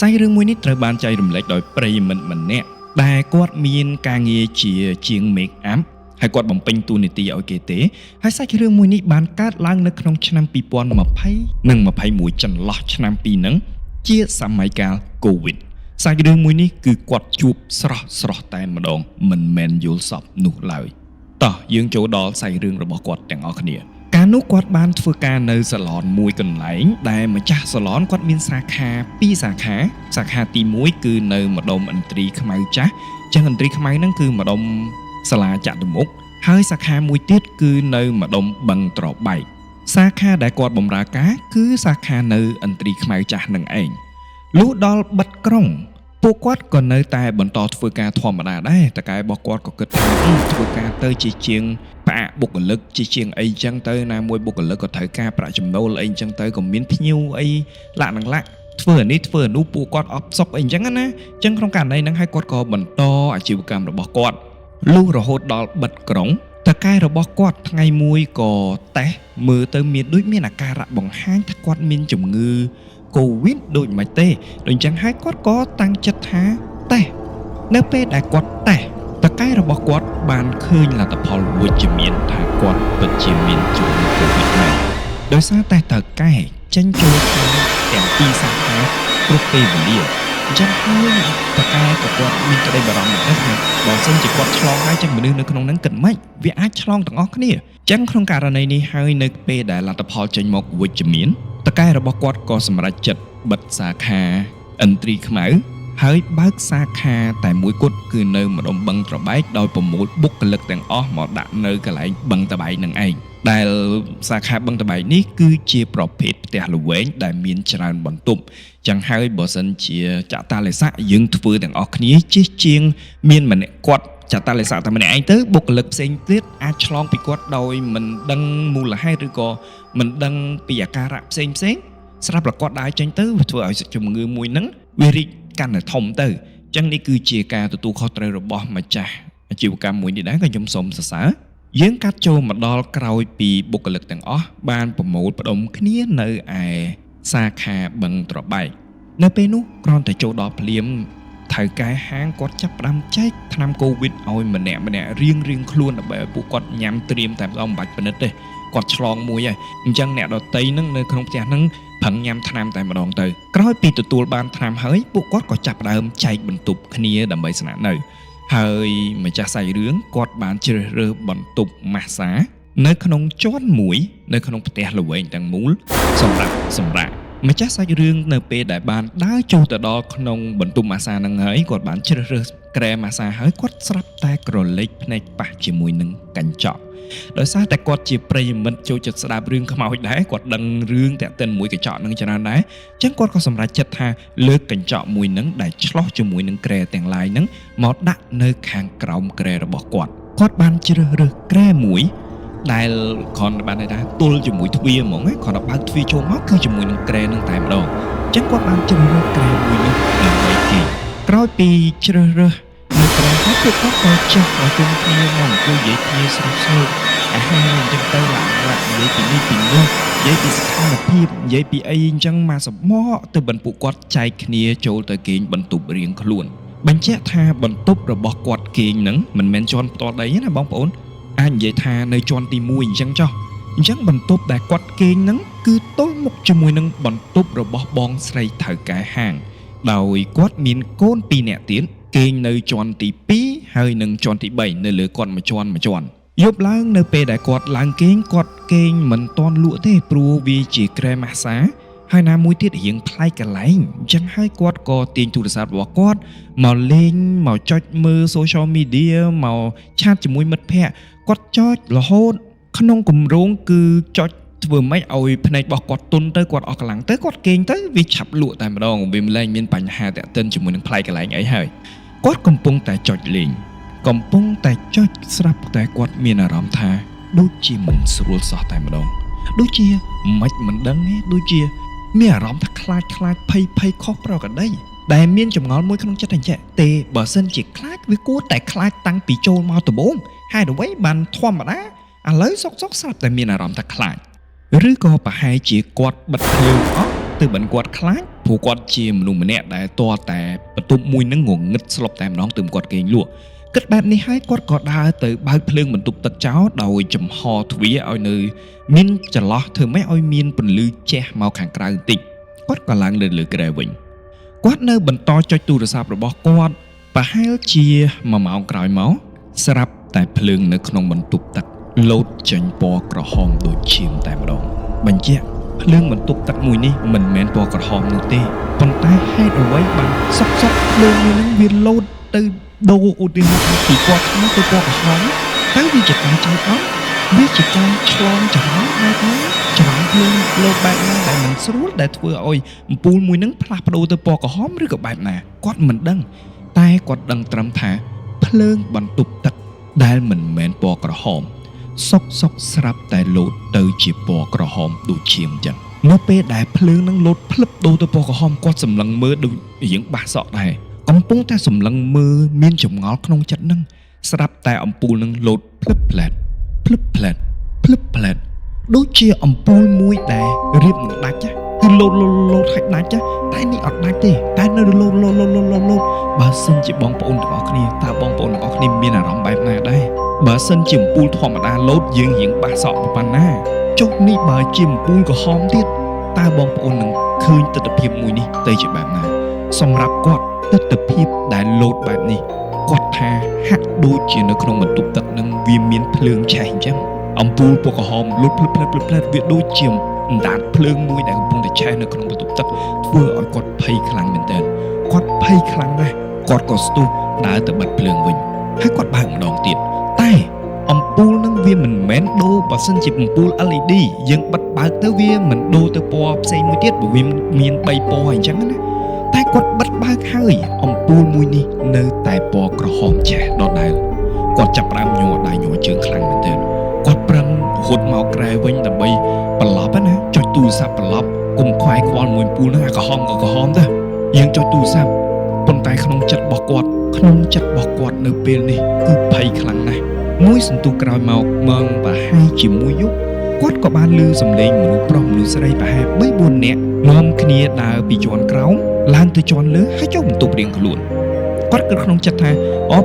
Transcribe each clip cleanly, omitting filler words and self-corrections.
សាច់រឿងមួយនេះត្រូវបានចែករំលែកដោយប្រិយមិត្តម្នាក់ដែលគាត់មានការងារជាជាង make up ហើយគាត់បំពេញតួនាទីឲ្យគេទេហើយសាច់រឿងមួយនេះបានកើតឡើងនៅក្នុងឆ្នាំ2020និង21ចន្លោះឆ្នាំពីរហ្នឹងជាសម័យកាល COVID សាច់រឿងមួយនេះគឺគាត់ជួបស្រស់តែម្ដងមិនមែនយល់សប្តិនោះឡើយតោះយើងចូលដល់សាច់រឿងរបស់គាត់ទាំងអស់គ្នាកាលនោះគាត់បានធ្វើការនៅសាឡនមួយកន្លែងដែលម្ចាស់សាឡនគាត់មានសាខា2សាខាទី1គឺនៅម្ដុំឥន្ទ្រីខ្មៅចាស់ចឹងឥន្ទ្រីខ្មៅហ្នឹងគឺម្ដុំសាលាចតុមុខហើយសាខាមួយទៀតគឺនៅម្ដុំបឹងត្របែកសាខាដែលគាត់បម្រើការគឺសាខានៅឥន្ទ្រីខ្មៅចាស់នឹងឯងលុះដល់បិទក្រុងពួកគាត់ក៏នៅតែបន្តធ្វើការធម្មតាដែរតែកែរបស់គាត់ក៏គិតថាធ្វើការទៅជាជាងផ្អាកបុគ្គលិកជាជាងអីចឹងទៅណាមួយបុគ្គលិកក៏ត្រូវការប្រាក់ចំណូលអីចឹងទៅក៏មានភ្ញៀវអីលាក់នឹងលាក់ធ្វើអានេះធ្វើអានោះពួកគាត់អត់សុខអីចឹងណាចឹងក្នុងករណីហ្នឹងហើយគាត់ក៏បន្តអាជីវកម្មរបស់គាត់លុះរហូតដល់បិទក្រុងតកែរបស់គាត់ថ្ងៃមួយក៏តេស្តមើលទៅមានអាការៈបង្ហាញថាគាត់មានជំងឺកូវីដដូចមិនទេដូចអញ្ចឹងហើយគាត់ក៏តាំងចិត្តថាតេស្តនៅពេលដែលគាត់តេស្តតកែរបស់គាត់បានឃើញលទ្ធផលវិជ្ជមានថាគាត់ពិតជាមានជំងឺកូវីដហើយដោយសារតែតកែចេញចូលខាងទាំងពីរសាខាគ្រប់ពេលវេលាអញ្ចឹងហើយតកែក៏គាត់មានក្តីបារម្ភដែរថាបើសិនជាគាត់ឆ្លងហើយចឹងមនុស្សនៅក្នុងហ្នឹងគិតម៉េចវាអាចឆ្លងទាំងអស់គ្នាអញ្ចឹងក្នុងករណីនេះហើយនៅពេលដែលលទ្ធផលចេញមកវិជ្ជមានតកែរបស់គាត់ក៏សម្រេចចិត្តបិទសាខាឥន្ទ្រីខ្មៅហើយបើកសាខាតែមួយគត់គឺនៅម្ដុំបឹងត្របែកដោយប្រមូលបុគ្គលិកទាំងអស់មកដាក់នៅកន្លែងបឹងត្របែកនឹងឯងដែលសាខាបឹងត្របែកនេះគឺជាប្រភេទផ្ទះល្វែងដែលមានច្រើនបន្ទប់ចឹងហើយបើសិនជាចតាឡេស័កយើងធ្វើទាំងអស់គ្នាជិះជាងមានម្នាក់គាត់ចតាឡេស័កតែម្នាក់ឯងទៅបុគ្គលិកផ្សេងទៀតអាចឆ្លងពីគាត់ដោយមិនដឹងមូលហេតុឬក៏មិនដឹងពីអាការៈផ្សេងស្រាប់តែគាត់ដើរចេញទៅធ្វើឲ្យជំងឺមួយហ្នឹងវារីកកាន់តែធំទៅអញ្ចឹងនេះគឺជាការទទួលខុសត្រូវរបស់ម្ចាស់អាជីវកម្មមួយនេះដែរក៏ខ្ញុំសូមសរសើរយើងកាត់ចូលមកដល់ក្រោយពីបុគ្គលិកទាំងអស់បានប្រមូលផ្ដុំគ្នានៅឯសាខាបឹងត្របែកនៅពេលនោះគ្រាន់តែចូលដល់ភ្លាមថៅកែហាងគាត់ចាប់ផ្ដើមចែកថ្នាំកូវីដឲ្យម្នាក់រៀងខ្លួនដើម្បីឲ្យពួកគាត់ញ៉ាំត្រៀមតែម្ដងមិនបាច់ពិនិត្យទេគាត់ឆ្លងមួយហើយអញ្ចឹងអ្នកដតីហ្នឹងនៅក្នុងផ្ទះហ្នឹងប្រឹងញ៉ាំថ្នាំតែម្ដងទៅក្រោយពីទទួលបានថ្នាំហើយពួកគាត់ក៏ចាប់ផ្ដើមចែកបន្ទប់គ្នាដើម្បីស្នាក់នៅហើយម្ចាស់សាច់រឿងគាត់បានជ្រើសរើសបន្ទប់ម៉ាស្សានៅក្នុងជាន់មួយនៅក្នុងផ្ទះល្វែងទាំងមូលសម្រាប់សម្រាកម្ចាស់សាច់រឿងនៅពេលដែលបានដើរចូលទៅដល់ក្នុងបន្ទប់ម៉ាស្សាហ្នឹងហើយគាត់បានជ្រើសរើសក្រែម៉ាស្សាហើយគាត់ស្រាប់តែក្រឡេកភ្នែកប៉ះជាមួយនឹងកញ្ចក់ដោយសារតែគាត់ជាប្រិយមិត្តចូលចិត្តស្ដាប់រឿងខ្មោចដែរគាត់ដឹងរឿងតាក់ទិនមួយកញ្ចក់ហ្នឹងច្រើនដែរអញ្ចឹងគាត់ក៏សម្រេចចិត្តថាលើកកញ្ចក់មួយហ្នឹងដែលឆ្លោះជាមួយនឹងក្រែទាំងឡាយហ្នឹងមកដាក់នៅខាងក្រោមក្រែរបស់គាត់បានជ្រើសរើសក្រែមួយដែលគាត់បានថាទល់ជាមួយទ្វារហ្មងគាត់បើកទ្វារចូលមកគឺជាមួយនឹងក្រែនឹងតែម្ដងអញ្ចឹងគាត់បានជ្រើសរើសក្រែមួយនេះដើម្បីគេក្រោយពីជ្រើសរើសនៅក្រែហើយពួកគាត់ក៏ចេះមកជុំគ្នាមកអង្គុយនិយាយគ្នាស្រួលអាហារអញ្ចឹងទៅឡាក់និយាយពីនេះពីនោះនិយាយពីស្ថានភាពនិយាយពីអីអញ្ចឹងមកសម្បកទៅបន្ពួកគាត់ចែកគ្នាចូលទៅគេងបន្ទប់រៀងខ្លួនបញ្ជាក់ថាបន្ទប់របស់គាត់គេងហ្នឹងមិនមែនជាន់ផ្ទាល់ដីទេណាបងប្អូនអាចនិយាយថានៅជាន់ទី1អញ្ចឹងចុះអញ្ចឹងបន្ទប់ដែលគាត់គេងហ្នឹងគឺទល់មុខជាមួយនឹងបន្ទប់របស់បងស្រីថៅកែហាងដោយគាត់មានកូន2នាក់ទៀតគេងនៅជាន់ទី2ហើយនិងជាន់ទី3នៅលើគាត់មួយជាន់យប់ឡើងនៅពេលដែលគាត់ឡើងគេងគាត់គេងមិនទាន់លក់ទេព្រោះវាជាក្រែម៉ាស្សាហើយណាមួយទៀតរៀងប្លែកកន្លែងអញ្ចឹងហើយគាត់ក៏ទាញទូរស័ព្ទរបស់គាត់មកលេងមកចុចមើល social media មកឆាតជាមួយមិត្តភ័ក្តិគាត់ចុចរហូតក្នុងគម្រោងគឺចុចធ្វើម៉េចឲ្យភ្នែករបស់គាត់ទន់ទៅគាត់អស់កម្លាំងទៅគាត់គេងទៅវាឆាប់លក់តែម្ដងវាមិនលែងមានបញ្ហាតាក់ទិនជាមួយនឹងប្លែកកន្លែងអីហើយគាត់កំពុងតែចុចលេងកំពុងតែចុចស្រាប់តែគាត់មានអារម្មណ៍ថាដូចជាមិនស្រួលសោះតែម្ដងដូចជាមិនដឹងទេដូចជាមានអារម្មណ៍ថាខ្លាចភ័យខុសប្រក្រតីដែលមានចម្ងល់មួយក្នុងចិត្តអញ្ចឹងទេបើសិនជាខ្លាចវាគួរតែខ្លាចតាំងពីចូលមកដំបូងហើយអ្វីបានធម្មតាឥឡូវសុកស្រាប់តែមានអារម្មណ៍ថាខ្លាចឬក៏ប្រហែលជាគាត់បិទភ្លើងអស់ទើបបានគាត់ខ្លាច ព្រោះគាត់ជាមនុស្សម្នាក់ដែលតតែបន្ទប់មួយនឹងងងឹតស្លុបតែម្ដងទើបគាត់គេងលក់គិតបែបនេះហើយគាត់ក៏ដើរទៅបើកភ្លើងបន្ទប់ទឹកចោលដោយចំហទ្វារឲ្យនៅមានចន្លោះធ្វើម៉េចឲ្យមានពន្លឺជះមកខាងក្រៅបន្តិចគាត់ក៏ឡើងលើគ្រែវិញគាត់នៅបន្តចុចទូរស័ព្ទរបស់គាត់ប្រហែលជា1ម៉ោងក្រោយមកស្រាប់តែភ្លើងនៅក្នុងបន្ទប់ទឹកលោតចេញពណ៌ក្រហមដូចឈាមតែម្ដងបញ្ជាក់ភ្លើងបន្ទប់ទឹកមួយនេះមិនមែនពណ៌ក្រហមនោះទេប៉ុន្តែហេតុអ្វីបានសុកភ្លើងមួយនឹងវាលោតទៅដូរឧទាហរណ៍ពីពណ៌ខ្មៅទៅពណ៌ក្រហមតើវាជាការចោទអត់វាជាការឆ្លងច្រឡំបែបណាច្រឡំភ្លើងលោតបែបណាដែលមិនស្រួលដែលធ្វើឲ្យអំពូលមួយនឹងផ្លាស់ប្ដូរទៅពណ៌ក្រហមឬក៏បែបណាគាត់មិនដឹងតែគាត់ដឹងត្រឹមថាភ្លើងបន្ទប់ទឹកដែលមិនមែនពណ៌ក្រហមសុកស្រាប់តែលោតទៅជាពណ៌ក្រហមដូចឈាមចឹងនៅពេលដែលភ្លើងនឹងលោតភ្លឹបដូរទៅពណ៌ក្រហមគាត់សម្លឹងមើលដូចរៀងបាសសក់ដែរកំពុងតែសម្លឹងមើលមានចម្ងល់ក្នុងចិត្តនឹងស្រាប់តែអំពូលនឹងលោតភ្លឹបផ្លែតដូចជាអំពូលមួយដែលរៀបនឹងដាច់គឺលោតហើយដាច់តែនេះអត់ដាច់ទេតែនៅលោតបើសិនជាបងប្អូនទាំងអស់គ្នាតើបងប្អូនទាំងអស់គ្នាមានអារម្មណ៍បែបណាដែរបើសិនជាអំពូលធម្មតាលោតយើងរៀងបាសសក់ប៉ុណ្ណាចុះនេះបើជាអំពូលក្រហមទៀតតើបងប្អូននឹងឃើញទស្សនវិជ្ជាមួយនេះទៅជាបែបណាសម្រាប់គាត់ទស្សនវិជ្ជាដែលលោតបែបនេះគាត់ថាហាក់ដូចជានៅក្នុងបន្ទប់ទឹកនឹងវាមានភ្លើងឆេះអញ្ចឹងអំពូលពណ៌ក្រហមលោតភ្លឹបវាដូចជាអណ្ដាតភ្លើងមួយដែលកំពុងតែឆេះនៅក្នុងបន្ទប់ទឹកធ្វើឲ្យគាត់ភ័យខ្លាំងមែនទែនគាត់ភ័យខ្លាំងណាស់គាត់ក៏ស្ទុះដើរទៅបិទភ្លើងវិញហើយគាត់បើកម្ដងទៀតតែអំពូលនឹងវាមិនមែនដូរបើសិនជាអំពូល LED យើងបិទបើកទៅវាមិនដូរទៅពណ៌ផ្សេងមួយទៀតព្រោះវាមាន3ពណ៌អញ្ចឹងណាតែគាត់បិទបើកហើយអំពូលមួយនេះនៅតែពណ៌ក្រហមឆេះដដែលគាត់ចាប់ផ្ដើមញ័រដៃញ័រជើងខ្លាំងមែនទែនគាត់ប្រឹងរត់មកក្រែវិញដើម្បីប្រឡប់ណាចុចទូរស័ព្ទប្រឡប់កុំខ្វាយខ្វល់មួយអំពូលហ្នឹងអាក្រហមក៏ក្រហមដែរយើងចុចទូរស័ព្ទប៉ុន្តែក្នុងចិត្តរបស់គាត់នៅពេលនេះគឺភ័យខ្លាំងណាស់មួយសន្ទុះក្រោយមកម៉ោងប្រហែលជាមួយយប់គាត់ក៏បានឮសំឡេងមនុស្សប្រុសមនុស្សស្រីប្រហែល 3-4 នាក់នាំគ្នាដើរពីជាន់ក្រោមឡើងទៅជាន់លើហើយចូលបន្ទប់រៀងខ្លួនគាត់គិតក្នុងចិត្តថា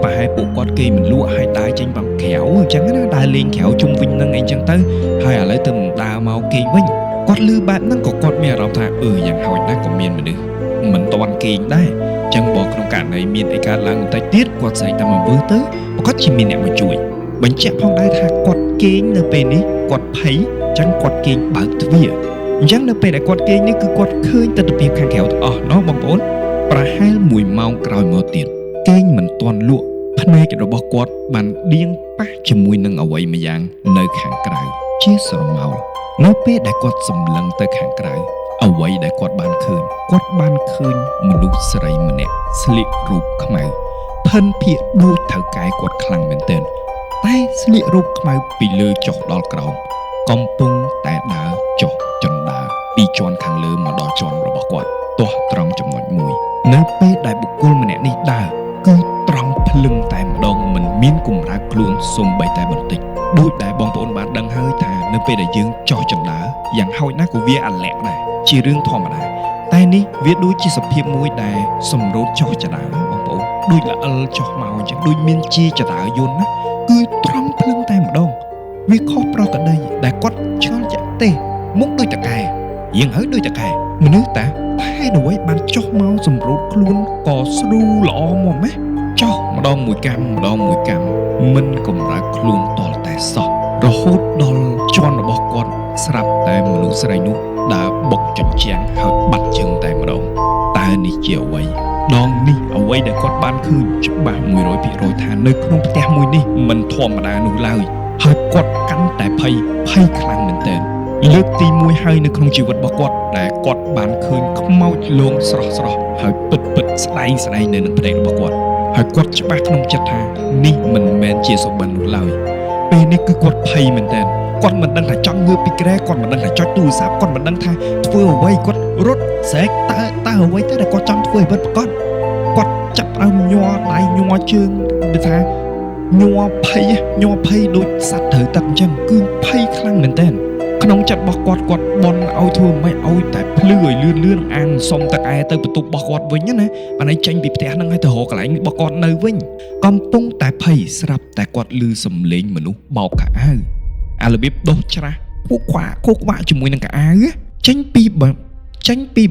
ប្រហែលពួកគាត់គេមិនលក់ហើយដើរចេញbằngក្រៅអញ្ចឹងណាដើរលេងក្រៅជុំវិញនឹងអីចឹងទៅហើយឥឡូវទៅដើរមកគេវិញគាត់ឮបែបហ្នឹងក៏គាត់មានអារម្មណ៍ថាយ៉ាងហោចណាស់ក៏មានមនុស្សមិនតន់គេងដែរចឹងបើក្នុងករណីមានអីកើតឡើងបន្តិចទៀតគាត់ស្រែកតែមកវើទៅប្រកាសជាមានអ្នកមកជួយបញ្ជាក់ផងដែរថាគាត់គេងនៅពេលនេះគាត់ភ័យចឹងគាត់គេងបើកទ្វារអញ្ចឹងនៅពេលដែលគាត់គេងនេះគឺគាត់ឃើញទស្សនវិជ្ជាខាងក្រៅទាំងអស់ណោះបងប្អូនប្រហែល1ម៉ោងក្រោយមកទៀតគេងមិនទាន់លក់ភ្នែករបស់គាត់បានដៀងប៉ះជាមួយនឹងអ្វីម្យ៉ាងនៅខាងក្រៅជាស្រមោលនៅពេលដែលគាត់សម្លឹងទៅខាងក្រៅអ្វីដែលគាត់បានឃើញមនុស្សស្រីម្នាក់ស្លៀករូបខ្មៅផិនភាកដូចថៅកែគាត់ខ្លាំងមែនទែនតែស្លៀករូបខ្មៅពីលើចុះដល់ក្រោមកំពុងតែដើរចុះចន្ទាពីជាន់ខាងលើមកដល់ជាន់របស់គាត់ទាស់ត្រង់ចំណុចមួយនៅពេលដែលបុគ្គលម្នាក់នេះដើរគឺត្រង់ភ្លឹងតែម្ដងមិនមានគំរើកខ្លួនសូម្បីតែបន្តិចដូចដែលបងប្អូនបានដឹងហើយថានៅពេលដែលយើងចុះចន្ទាយ៉ាងហោចណាស់ក៏វាអាឡែកដែរជារឿងធម្មតាតែនេះវាដូចជាសភាពមួយដែលសម្រូតចុះចដាបងប្អូនដូចល្អិលចុះមកអញ្ចឹងដូចមានជាចដាយន្តណាគឺត្រង់ភ្លឹងតែម្ដងវាខុសប្រក្រតីដែលគាត់ឆ្ងល់ចាក់ទេមុខដូចតកែយើងហើយដូចតកែមនុស្សតាហេតុអ្វីបានចុះមកសម្រូតខ្លួនក៏ស្រួលល្អមកម៉េះចុះម្ដងមួយកម្មមិនកំរើកខ្លួនតលតែសោះរហូតដល់ជាន់របស់គាត់ស្រាប់តែមនុស្សស្រីនោះដើរបុកជញ្ជាំងហើយបាត់ជើងតែម្ដងតើនេះជាអ្វីដងនេះអ្វីដែលគាត់បានឃើញច្បាស់ 100% ថានៅក្នុងផ្ទះមួយនេះមិនធម្មតានោះឡើយហើយគាត់កាន់តែភ័យខ្លាំងមែនទែនលើកទី1ហើយនៅក្នុងជីវិតរបស់គាត់ដែលគាត់បានឃើញខ្មោចលងស្រស់ហើយពិតស្ដែងនៅនឹងភ្នែករបស់គាត់ហើយគាត់ច្បាស់ក្នុងចិត្តថានេះមិនមែនជាសុបិននោះឡើយពេលនេះគឺគាត់ភ័យមែនទែនគាត់មិនដឹងថាចង់ងើបពីគ្រែគាត់មិនដឹងថាចុចទូរស័ព្ទគាត់មិនដឹងថាធ្វើអ្វីគាត់រត់ស្រែកតើអ្វីទៅដែលគាត់ចង់ធ្វើឲ្យពិតប្រាកដគាត់ចាប់ដើមញ័រដៃញ័រជើងដូចថាញ័រភ័យដូចសត្វត្រូវទឹកអញ្ចឹងគឺភ័យខ្លាំងមែនទែនខ ក្នុងចិត្តរបស់គាត់បន់ឲ្យធ្វើមិនឲ្យតែភ្លឺឲ្យលឿនអានសុំតកែទៅបន្ទប់របស់គាត់វិញណាបានឲ្យចេញពីផ្ទះហ្នឹងឲ្យទៅរកកន្លែងរបស់គាត់នៅវិញកំពុងតែភ័យស្រាប់តែគាត់ឮសំឡេងមនុស្សបោកខោអាវអារបៀបដុសច្រាស់គូខ្វាក់ជាមួយនឹងកៅអៅចេញពី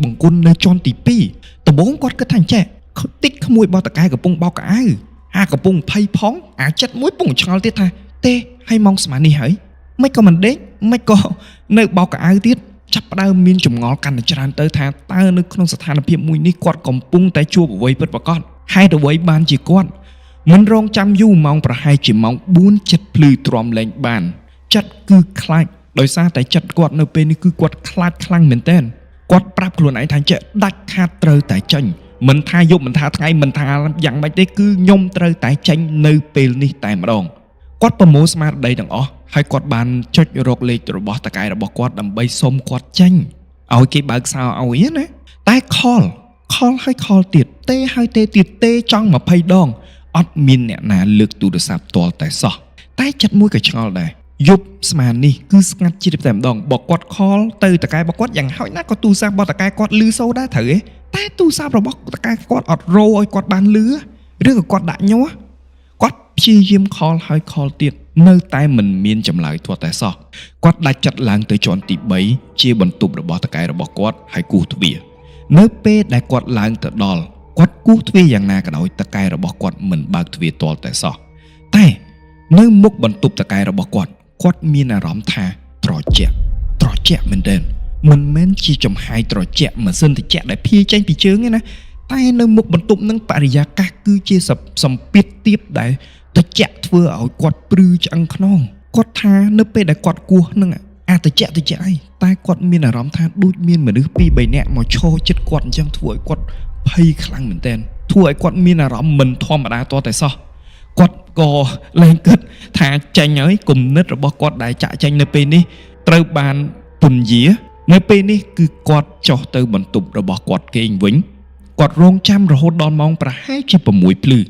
បង្គន់នៅជាន់ទី2ដំបូងគាត់គិតថាចេះតិចក្មួយបោះតកែកំពុងបោកកៅអៅអាកំពុងភ័យផងអាចិត្តមួយពងឆ្ងល់ទៀតថាទេឲ្យម៉ោងស្មាននេះហើយមិនក៏មិនដេកមិនក៏នៅបោកកៅអៅទៀតចាប់ផ្ដើមមានចម្ងល់កាន់តែច្រើនទៅថាតើនៅក្នុងស្ថានភាពមួយនេះគាត់កំពុងតែជួបអ្វីពិតប្រាកដហេតុអ្វីបានជាគាត់មិនរងចាំយូរម៉ោងប្រហែលជាម៉ោង4ចិត្តភ្លឺទ្រាំលែងបានចិត្តគឺខ្លាចដោយសារតែចិត្តគាត់នៅពេលនេះគឺគាត់ខ្លាចខ្លាំងមែនទែនគាត់ប្រាប់ខ្លួនឯងថាចេះដាច់ខាតត្រូវតែចេញមិនថាយប់មិនថាថ្ងៃមិនថាយ៉ាងម៉េចទេគឺខ្ញុំត្រូវតែចេញនៅពេលនេះតែម្ដងគាត់ប្រមូលស្មារតីទាំងអស់ហើយគាត់បានចុចរកលេខរបស់តកែរបស់គាត់ដើម្បីសុំគាត់ចេញឲ្យគេបើកសោឲ្យណាតែខលហើយខលទៀតទេហើយទេទៀតទេចង់20ដងអត់មានអ្នកណាលើកទូរស័ព្ទទាល់តែសោះតែចិត្តមួយក៏ឆ្ងល់ដែរយប់ស្មាននេះគឺស្ងាត់ជ្រាបតែម្ដងបើគាត់ខលទៅតកែរបស់គាត់យ៉ាងហោចណាស់ក៏ទូរស័ព្ទរបស់តកែគាត់លឺសូរដែរត្រូវទេតែទូរស័ព្ទរបស់តកែគាត់អត់រោឲ្យគាត់បានលឺឬក៏គាត់ដាក់ញាស់គាត់ព្យាយាមខលហើយខលទៀតនៅតែមិនមានចម្លើយទាល់តែសោះគាត់ដាច់ចិត្តឡើងទៅជាន់ទី3ជាបន្ទប់របស់តកែរបស់គាត់ហើយគោះទ្វារនៅពេលដែលគាត់ឡើងទៅដល់គាត់គោះទ្វារយ៉ាងណាក៏ដោយតកែរបស់គាត់មិនបើកទ្វារទាល់តែសោះតែនៅមុខបន្ទប់តកែរបស់គាត់មានអារម្មណ៍ថាត្រជាក់មែនទែនមិនមែនជាចំហាយត្រជាក់ម៉ាស៊ីនត្រជាក់ដែលភាយចេញពីជើងទេណាតែនៅមុខបន្ទប់នឹងបរិយាកាសគឺជាសម្ពាធទាបដែលត្រជាក់ធ្វើឲ្យគាត់ព្រឺឆ្អឹងខ្នងគាត់ថានៅពេលដែលគាត់គោះនឹងត្រជាក់អីតែគាត់មានអារម្មណ៍ថាដូចមានមនុស្ស2-3នាក់មកឈរជិតគាត់អញ្ចឹងធ្វើឲ្យគាត់ភ័យខ្លាំងមែនទែនធ្វើឲ្យគាត់មានអារម្មណ៍មិនធម្មតាទាល់តែសោះគាត់ក៏លែងគិតថាចេញហើយគំនិតរបស់គាត់ដែលចាក់ចេញនៅពេលនេះត្រូវបានពន្យានៅពេលនេះគឺគាត់ចុះទៅបន្ទប់របស់គាត់គេងវិញគាត់រងចាំរហូតដល់ម៉ោងប្រហែលជា6ភ្លឺ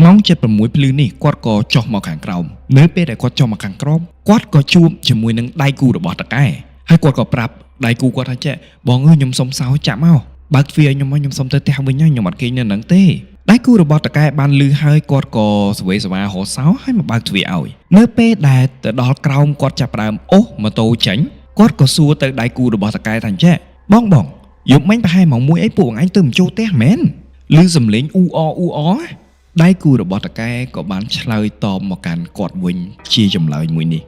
ម៉ោង7-6ភ្លឺនេះគាត់ក៏ចុះមកខាងក្រោមនៅពេលដែលគាត់ចុះមកខាងក្រោមគាត់ក៏ជួបជាមួយនឹងដៃគូរបស់តកែហើយគាត់ក៏ប្រាប់ដៃគូគាត់ថាចេះបងអើយខ្ញុំសុំសោចាក់មកបើកទ្វារខ្ញុំមកខ្ញុំសុំទៅផ្ទះវិញហើយខ្ញុំអត់គេងនៅហ្នឹងទេដៃគូរបស់តកែបានលឺហើយគាត់ក៏សវេសវារហោសោហើយមកបើកទ្វារឲ្យនៅពេលដែលទៅដល់ក្រោមគាត់ចាប់ផ្ដើមអូសម៉ូតូចេញគាត់ក៏សួរទៅដៃគូរបស់តកែថាចេះបងយប់មិញប្រហែលម៉ោង1អីពួកអញទៅមិនចូលផ្ទះមែនឮសំឡេងអ៊ូអដៃគូរបស់តកែក៏បានឆ្លើយតបមកកាន់គាត់វិញជាចម្លើយមួយនេះ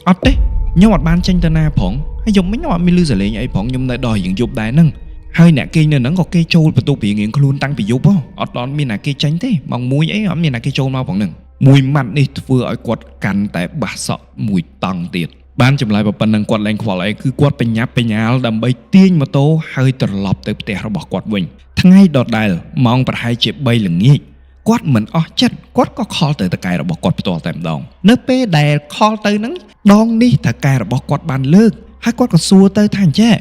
អត់ទេខ្ញុំអត់បានចេញទៅណាផងហើយយប់មិញខ្ញុំអត់មានឮសំឡេងអីផងខ្ញុំនៅដល់រៀងយប់ដែរហ្នឹងហើយអ្នកគេងនៅហ្នឹងក៏គេចូលបន្ទប់រៀងខ្លួនតាំងពីយប់អត់ដល់មានអ្នកគេចេញទេម៉ោង1អីអត់មានអ្នកគេចូលមកផងហ្នឹងមួយម៉ាត់នេះធ្វើឲ្យគាត់កាន់តែបាសសក់មួយតង់ទៀតបានចម្លើយប៉ុណ្ណឹងគាត់លែងខ្វល់អីគឺគាត់បញ្ញាប់បញ្ញាលដើម្បីទាញម៉ូតូហើយត្រឡប់ទៅផ្ទះរបស់គាត់វិញថ្ងៃដដែលម៉ោងប្រហែលជា3ល្ងាចគាត់មិនអស់ចិត្តគាត់ក៏ខលទៅតកែរបស់គាត់ផ្ទាល់តែម្ដងនៅពេលដែលខលទៅហ្នឹងដងនេះតកែរបស់គាត់បានលើកហើយគាត់ក៏សួរទៅថាអញ្ចេះ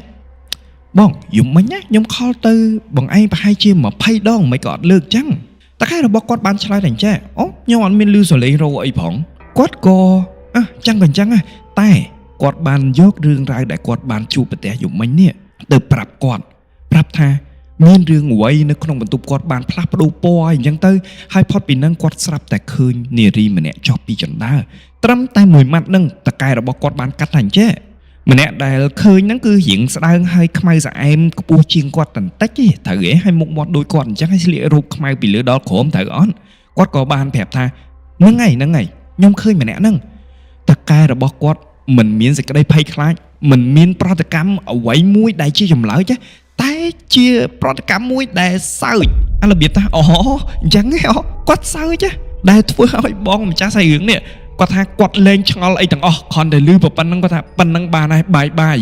បងយំមិញណាខ្ញុំខលទៅបងឯងប្រហែលជា20ដងមិនក៏អត់លើកចឹងតកែរបស់គាត់បានឆ្លើយថាអញ្ចេះអូខ្ញុំអត់មានឮសលេងរោអីផងគាត់ក៏ចឹងតែគាត់បានយករឿងរ៉ាវដែលគាត់បានជួបប្រទះយំមិញនេះទៅប្រាប់ថាមានរឿងអ្វីនៅក្នុងបន្ទប់គាត់បានផ្លាស់ប្ដូរពណ៌អីចឹងទៅហើយផុតពីនឹងគាត់ស្រាប់តែឃើញនារីម្នាក់ចុះពីជណ្ដើរត្រឹមតែមួយម៉ាត់នឹងតកែរបស់គាត់បានកាត់ថាអញ្ចេះម្នាក់ដែលឃើញហ្នឹងគឺរៀងស្ដើងហើយខ្មៅស្អែមខ្ពស់ជាងគាត់បន្តិចទេត្រូវហ៎ហើយមុខមាត់ដូចគាត់អញ្ចឹងហើយស្លៀករូបខ្មៅពីលើដល់ក្រោមត្រូវអត់គាត់ក៏បានប្រាប់ថាហ្នឹងហើយខ្ញុំឃើញម្នាក់ហ្នឹងតកែរបស់គាត់មិនមានសេចក្តីភ័យខ្លាចមិនមានប្រតិកម្មអ្វីមួយដែលជាចម្លើយទេតែជាប្រតិកម្មមួយដែលសើចអារបៀបថាអញ្ចឹងហ៎គាត់សើចដែលធ្វើឲ្យបងម្ចាស់ស្អីរឿងនេះគាត់ថាគាត់លែងឆ្ងល់អីទាំងអស់គ្រាន់តែឮប៉ុណ្្នឹងគាត់ថាប៉ុណ្្នឹងបានហើយបាយ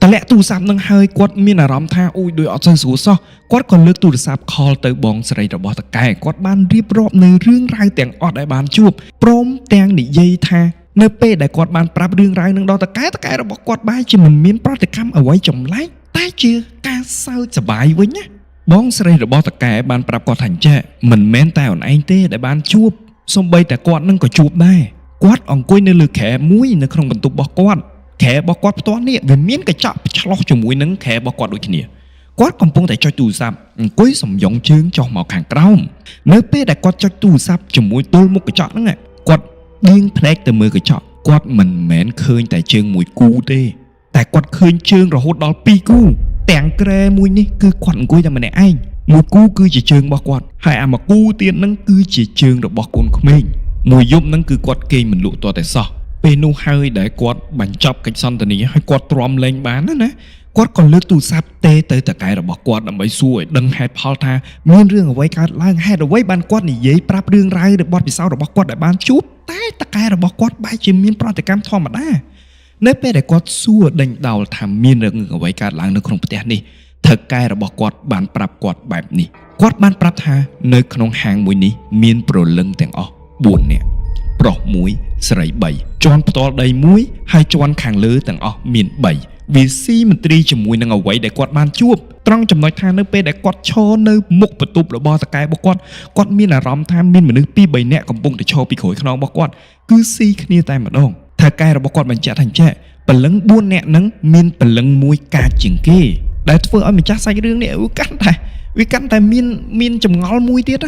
តម្លាក់ទូរស័ព្ទនឹងហើយគាត់មានអារម្មណ៍ថាអូយដូចអត់សូវស្រួលសោះគាត់ក៏លើកទូរស័ព្ទខលទៅបងស្រីរបស់តកែគាត់បានរៀបរាប់នៅរឿងរ៉ាវទាំងអស់ដែលបានជួបព្រមទាំងនិយាយថានៅពេលដែលគាត់បានប្រាប់រឿងរ៉ាវនឹងដល់តកែរបស់គាត់បែរជាមិនមានប្រតិកម្មអ្វីចម្លែកតែជាការសើចសប្បាយវិញណាបងស្រីរបស់តកែបានប្រាប់គាត់ថាចេះមិនមែនតែអូនឯងទេដែលបានជួបសូម្បីតែគាត់នឹងក៏ជួបដែរគាត់អង្គុយនៅលើក្រែមួយនៅក្នុងបន្ទប់របស់គាត់ ខែរបស់គាត់ផ្ទាល់នេះវាមានកញ្ចក់ឆ្លោះជាមួយនឹងខែរបស់គាត់ដូចគ្នាគាត់កំពុងតែចុចទូរស័ព្ទអង្គុយសំយងជើងចុះមកខាងក្រោមនៅពេលដែលគាត់ចុចទូរស័ព្ទជាមួយទល់មុខកញ្ចក់ហ្នឹងគាត់ដៀងភ្នែកទៅមើលកញ្ចក់គាត់មិនមែនឃើញតែជើងមួយគូទេតែគាត់ឃើញជើងរហូតដល់2គូទាំងក្រែមួយនេះគឺគាត់អង្គុយតែម្នាក់ឯងមួយគូគឺជាជើងរបស់គាត់ហើយអាមួយគូទៀតហ្នឹងគឺជាជើងរបស់កូនក្មេងមួយយប់ហ្នឹងគឺគាត់គេងមិនលក់ទាល់តែសោះពេលនោះហើយដែលគាត់បញ្ចប់កិច្ចសន្ទនាហើយគាត់ទ្រាំលែងបានណាគាត់ក៏លើកទូរស័ព្ទទេទៅតកែរបស់គាត់ដើម្បីសួរឲ្យដឹងហេតុផលថាមានរឿងអ្វីកើតឡើងហេតុអ្វីបានគាត់និយាយប្រាប់រឿងរ៉ាវរបស់ពិសោធន៍របស់គាត់ដែលបានជួបតែតកែរបស់គាត់បែរជាមានប្រតិកម្មធម្មតានៅពេលដែលគាត់សួរដេញដោលថាមានរឿងអ្វីកើតឡើងនៅក្នុងផ្ទះនេះថៅកែរបស់គាត់បានប្រាប់គាត់បែបនេះគាត់បានប្រាប់ថានៅក្នុងហាងមួយនេះមានព្រលឹងទាំងអស់4នាក់ប្រុស1ស្រី3ជាន់ផ្ទាល់ដី1ហើយជាន់ខាងលើទាំងអស់មាន3វាស៊ីមន្ត្រីជាមួយនឹងអ្វីដែលគាត់បានជួបត្រង់ចំណុចថានៅពេលដែលគាត់ឈរនៅមុខបន្ទប់របស់តកែរបស់គាត់មានអារម្មណ៍ថាមានមនុស្ស2-3នាក់កំពុងតែឈរពីក្រោយខ្នងរបស់គាត់គឺស៊ីគ្នាតែម្ដងថៅកែរបស់គាត់បញ្ជាក់ថាអញ្ចឹងព្រលឹង4នាក់ហ្នឹងមានព្រលឹងមួយកាចជាងគេដែលធ្វើឲ្យម្ចាស់សាច់រឿងនេះវាកាន់តែមានចម្ងល់មួយទៀត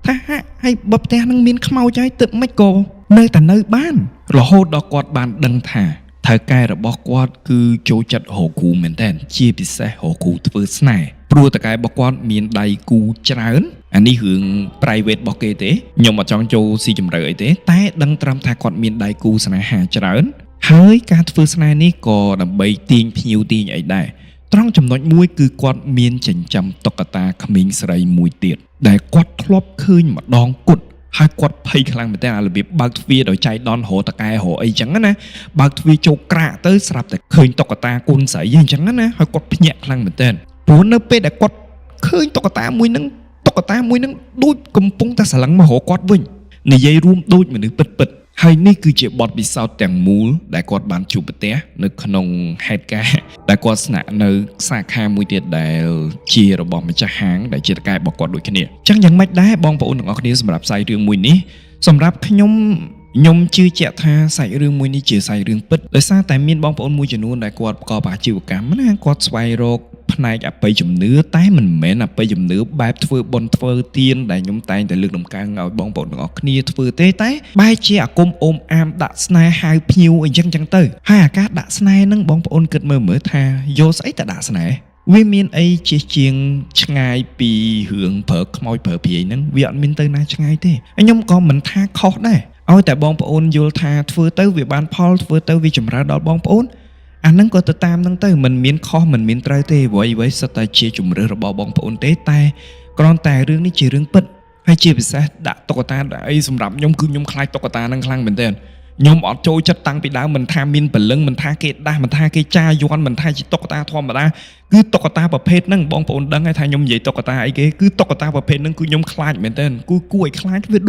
ថាហើយបើផ្ទះហ្នឹងមានខ្មោចហើយទឹកមិនក៏នៅតែនៅបានរហូតដល់គាត់បានដឹងថាថៅកែរបស់គាត់គឺចូលចិត្តរកគូមែនតើជាពិសេសរកគូធ្វើស្នេហ៍ព្រោះតកែរបស់គាត់មានដៃគូច្រើនអានេះរឿង private របស់គេទេខ្ញុំអត់ចង់ចូលស៊ីជម្រៅអីទេតែដឹងត្រឹមថាគាត់មានដៃគូស្នេហាច្រើនហើយការធ្វើស្នេហ៍នេះក៏ដើម្បីទាញភ្ញៀវទាញអីដែរត្រង់ចំណុចមួយគឺគាត់មានចិញ្ចឹមតុក្កតាក្មេងស្រីមួយទៀតដែលគាត់ធ្លាប់ឃើញម្ដងគត់ហើយគាត់ភ័យខ្លាំងមែនតើរបៀបបើកទ្វារដោយចៃដន្យរកតកែរកអីចឹងណាបើកទ្វារចូលក្រាក់ទៅស្រាប់តែឃើញតុក្កតាគុណស្រីអញ្ចឹងណាហើយគាត់ភ្ញាក់ខ្លាំងមែនតើព្រោះនៅពេលដែលគាត់ឃើញតុក្កតាមួយហ្នឹងដូចកំពុងតែស្រឡឹងមករកគាត់វិញនិយាយរួមដូចមនុស្សពិតហើយនេះគឺជាបទពិសោធន៍ទាំងមូលដែលគាត់បានជួបប្រទះនៅក្នុងហេតុការណ៍ដែលគាត់ស្នាក់នៅសាខាមួយទៀតដែលជារបស់ម្ចាស់ហាងដែលជាតកែរបស់គាត់ដូចគ្នាអញ្ចឹងយ៉ាងម៉េចដែរបងប្អូនទាំងអស់គ្នាសម្រាប់សាច់រឿងមួយនេះសម្រាប់ខ្ញុំជឿជាក់ថាសាច់រឿងមួយនេះជាសាច់រឿងពិតដោយសារតែមានបងប្អូនមួយចំនួនដែលគាត់ប្រកបអាជីវកម្មណាគាត់ស្វែងរកផ្នែកអបិយជំនឿតែមិនមែនអបិយជំនឿបែបធ្វើបុណ្យធ្វើទានដែលខ្ញុំតែងតែលើកដំកើងឲ្យបងប្អូនទាំងអស់គ្នាធ្វើទេតែបែរជាអាគមអូមអាមដាក់ស្នេហ៍ហៅភ្ញៀវអីចឹងទៅហើយអាការដាក់ស្នេហ៍ហ្នឹងបងប្អូនគិតមើលថាយកស្អីទៅដាក់ស្នេហ៍វាមានអីជាងឆ្ងាយពីរឿងប្រើខ្មោចប្រើព្រាយហ្នឹងវាអត់មានទៅណាឆ្ងាយទេខ្ញុំក៏មិនថាខុសដែរឲ្យតែបងប្អូនយល់ថាធ្វើទៅវាបានផលធ្វើទៅវាចម្រើនដល់បងប្អូនអាហ្នឹងក៏ទៅតាមហ្នឹងទៅមិនមានខុសមិនមានត្រូវទេអ្វីសិតតែជាជំរឿនរបស់បងប្អូនទេតែគ្រាន់តែរឿងនេះជារឿងពិតហើយជាពិសេសដាក់តុក្កតាអីសម្រាប់ខ្ញុំគឺខ្ញុំខ្លាចតុក្កតាហ្នឹងខ្លាំងមែនទែនខ្ញុំអត់ចូលចិត្តតាំងពីដើមមិនថាមានព្រលឹងមិនថាគេដាស់មិនថាគេចាយន់មិនថាជាតុក្កតាធម្មតាគឺតុក្កតាប្រភេទហ្នឹងបងប្អូនដឹងហើយថាខ្ញុំនិយាយតុក្កតាអីគេគឺតុក្កតាប្រភេទហ្នឹងគឺខ្ញុំខ្លាចមែនទែនគួរឲ្យខ្លាចវា